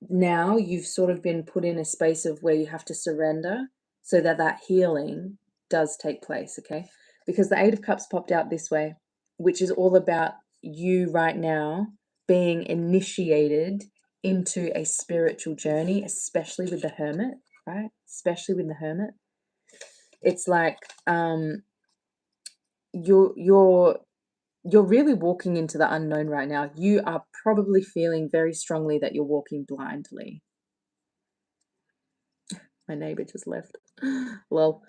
now you've sort of been put in a space of where you have to surrender so that that healing does take place. Okay, because the Eight of Cups popped out this way, which is all about you right now being initiated into a spiritual journey, especially with the Hermit, right? Especially with the Hermit, it's like you're you're really walking into the unknown right now. You are probably feeling very strongly that you're walking blindly. My neighbor just left. Well,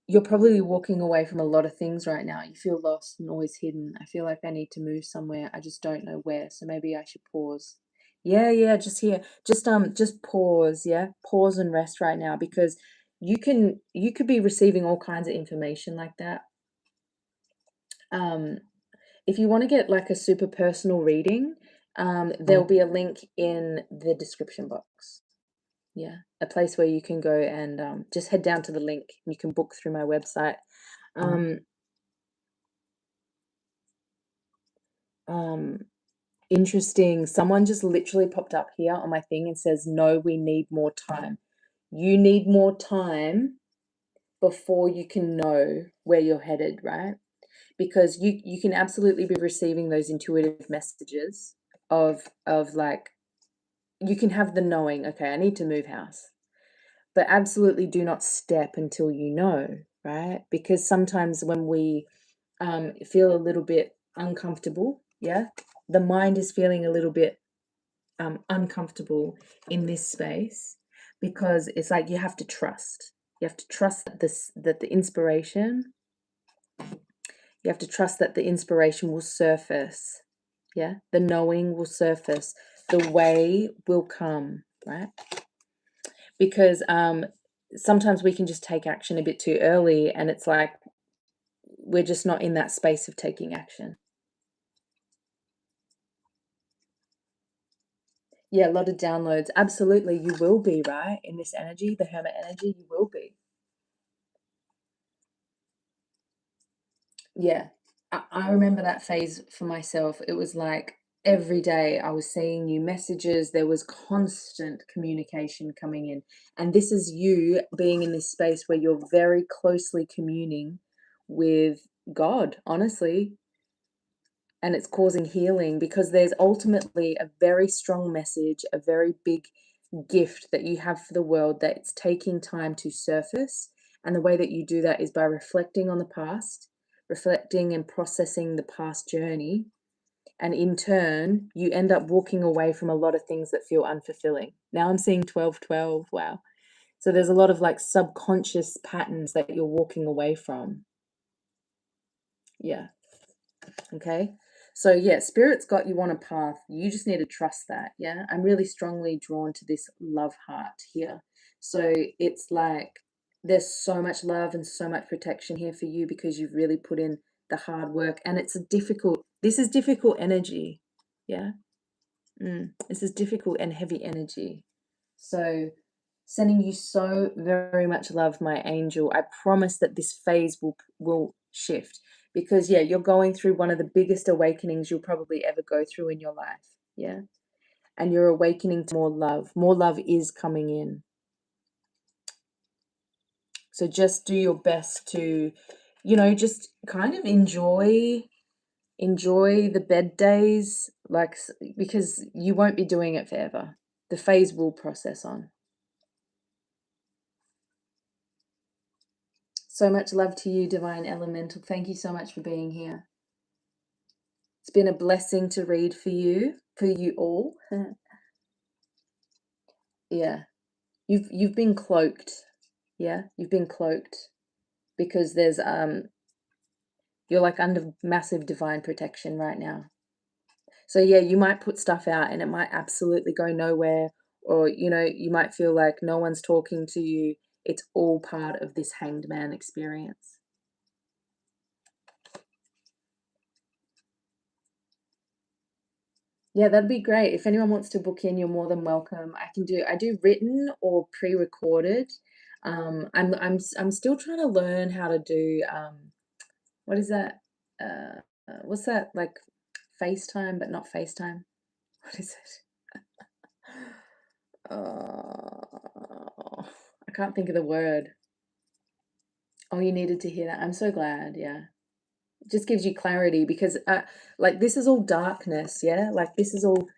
you're probably walking away from a lot of things right now. You feel lost and always hidden. I feel like I need to move somewhere. I just don't know where. So maybe I should pause. Yeah, just here. Just pause, yeah? Pause and rest right now, because you could be receiving all kinds of information like that. Um, if you want to get like a super personal reading, there'll be a link in the description box. Yeah, a place where you can go and just head down to the link. And you can book through my website. Um, Interesting. Someone just literally popped up here on my thing and says, "No, we need more time." You need more time before you can know where you're headed, right? Because you can absolutely be receiving those intuitive messages of like, you can have the knowing, okay, I need to move house. But absolutely do not step until you know, right? Because sometimes when we feel a little bit uncomfortable, yeah, the mind is feeling a little bit uncomfortable in this space, because it's like you have to trust. You have to trust that the inspiration. You have to trust that the inspiration will surface. Yeah, the knowing will surface. The way will come, right? Because sometimes we can just take action a bit too early, and it's like we're just not in that space of taking action. Yeah, a lot of downloads. Absolutely, you will be, right? In this energy, the Hermit energy, you will be. Yeah, I remember that phase for myself. It was like every day I was seeing new messages. There was constant communication coming in. And this is you being in this space where you're very closely communing with God, honestly. and it's causing healing, because there's ultimately a very strong message, a very big gift that you have for the world that it's taking time to surface. And the way that you do that is by reflecting on the past, reflecting and processing the past journey. And in turn, you end up walking away from a lot of things that feel unfulfilling. Now I'm seeing 1212. Wow. So there's a lot of like subconscious patterns that you're walking away from. Yeah. Okay. So yeah, spirit's got you on a path. You just need to trust that. Yeah. I'm really strongly drawn to this love heart here. So it's like there's so much love and so much protection here for you, because you've really put in the hard work, and this is difficult energy. Yeah. This is difficult and heavy energy. So sending you so very much love, my angel. I promise that this phase will shift, because yeah, you're going through one of the biggest awakenings you'll probably ever go through in your life. Yeah. And you're awakening to more love. More love is coming in. So just do your best to, just kind of enjoy the bed days, like, because you won't be doing it forever. The phase will process on. So much love to you, Divine Elemental. Thank you so much for being here. It's been a blessing to read for you all. Yeah. You've been cloaked. Yeah, you've been cloaked, because there's you're like under massive divine protection right now. So yeah, you might put stuff out and it might absolutely go nowhere, or you might feel like no one's talking to you. It's all part of this hanged man experience. Yeah, that'd be great. If anyone wants to book in, you're more than welcome. I do written or pre-recorded. I'm still trying to learn how to do what is that? What's that, like FaceTime, but not FaceTime? What is it? Oh, I can't think of the word. Oh, you needed to hear that. I'm so glad. Yeah. It just gives you clarity, because like this is all darkness. Yeah. Like this is all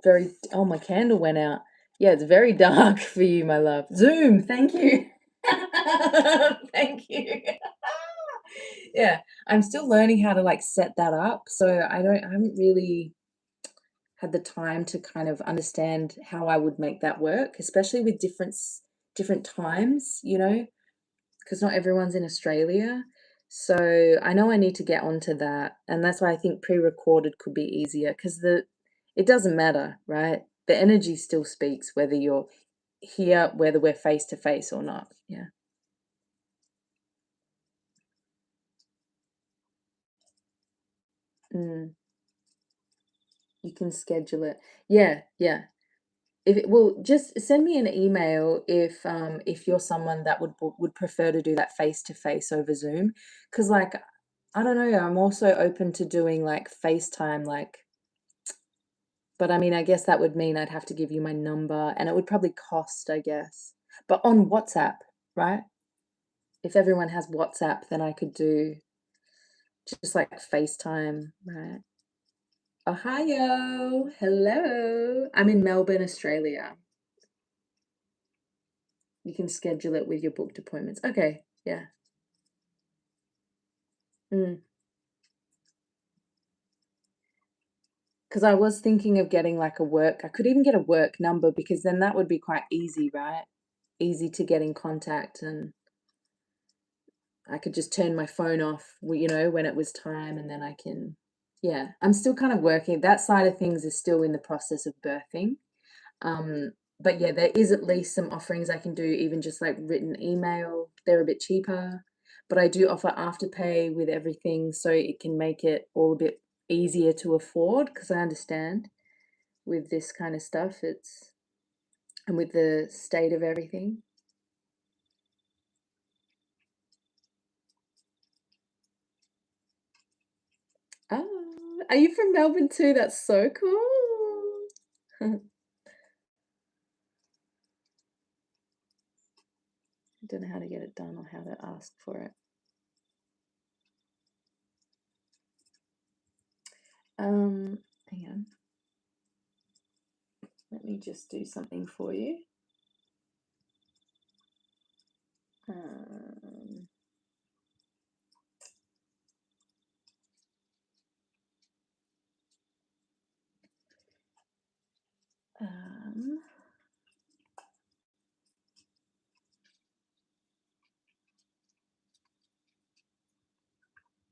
very, oh, my candle went out. Yeah. It's very dark for you, my love. Zoom. Thank you. Thank you. Yeah. I'm still learning how to like set that up. So I haven't really had the time to kind of understand how I would make that work, especially with different times, because not everyone's in Australia. So I know I need to get onto that, and that's why I think pre-recorded could be easier, because it doesn't matter, right? The energy still speaks whether you're here, whether we're face to face or not. Yeah. Mm, you can schedule it. Yeah, yeah. Just send me an email if you're someone that would prefer to do that face to face over Zoom, because like I don't know, I'm also open to doing like FaceTime, like, but I mean, I guess that would mean I'd have to give you my number, and it would probably cost, I guess. But on WhatsApp, right? If everyone has WhatsApp, then I could do just like FaceTime, right? Ohio, hello. I'm in Melbourne, Australia. You can schedule it with your booked appointments. Okay, yeah. Mm. Because I was thinking of getting like I could even get a work number, because then that would be quite easy, right? Easy to get in contact, and I could just turn my phone off, when it was time, and then I can, yeah. I'm still kind of working. That side of things is still in the process of birthing. Um, but yeah, there is at least some offerings I can do, even just like written email. They're a bit cheaper, but I do offer afterpay with everything, so it can make it all a bit easier to afford, because I understand with this kind of stuff, and with the state of everything. Oh, are you from Melbourne too? That's so cool. I don't know how to get it done or how to ask for it. Hang on. Let me just do something for you. Um, um,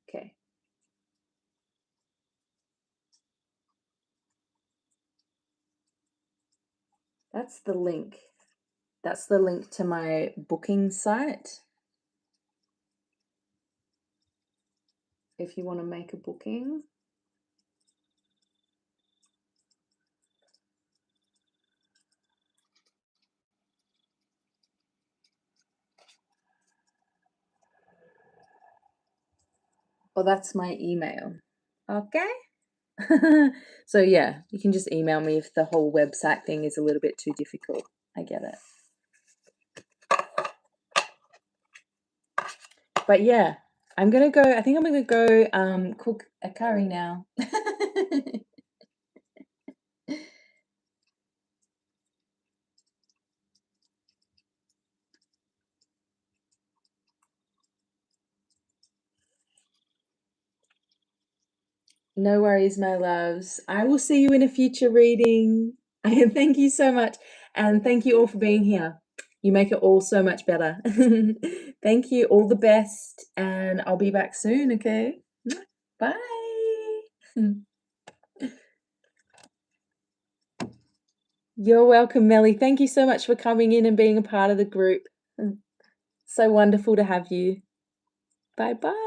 okay. That's the link. That's the link to my booking site. If you want to make a booking. Well, that's my email. Okay. So yeah, you can just email me if the whole website thing is a little bit too difficult. I get it. But yeah, I'm gonna go. I think I'm gonna go cook a curry now. No worries, my loves. I will see you in a future reading. Thank you so much. And thank you all for being here. You make it all so much better. Thank you. All the best. And I'll be back soon, okay? Bye. You're welcome, Melly. Thank you so much for coming in and being a part of the group. So wonderful to have you. Bye bye.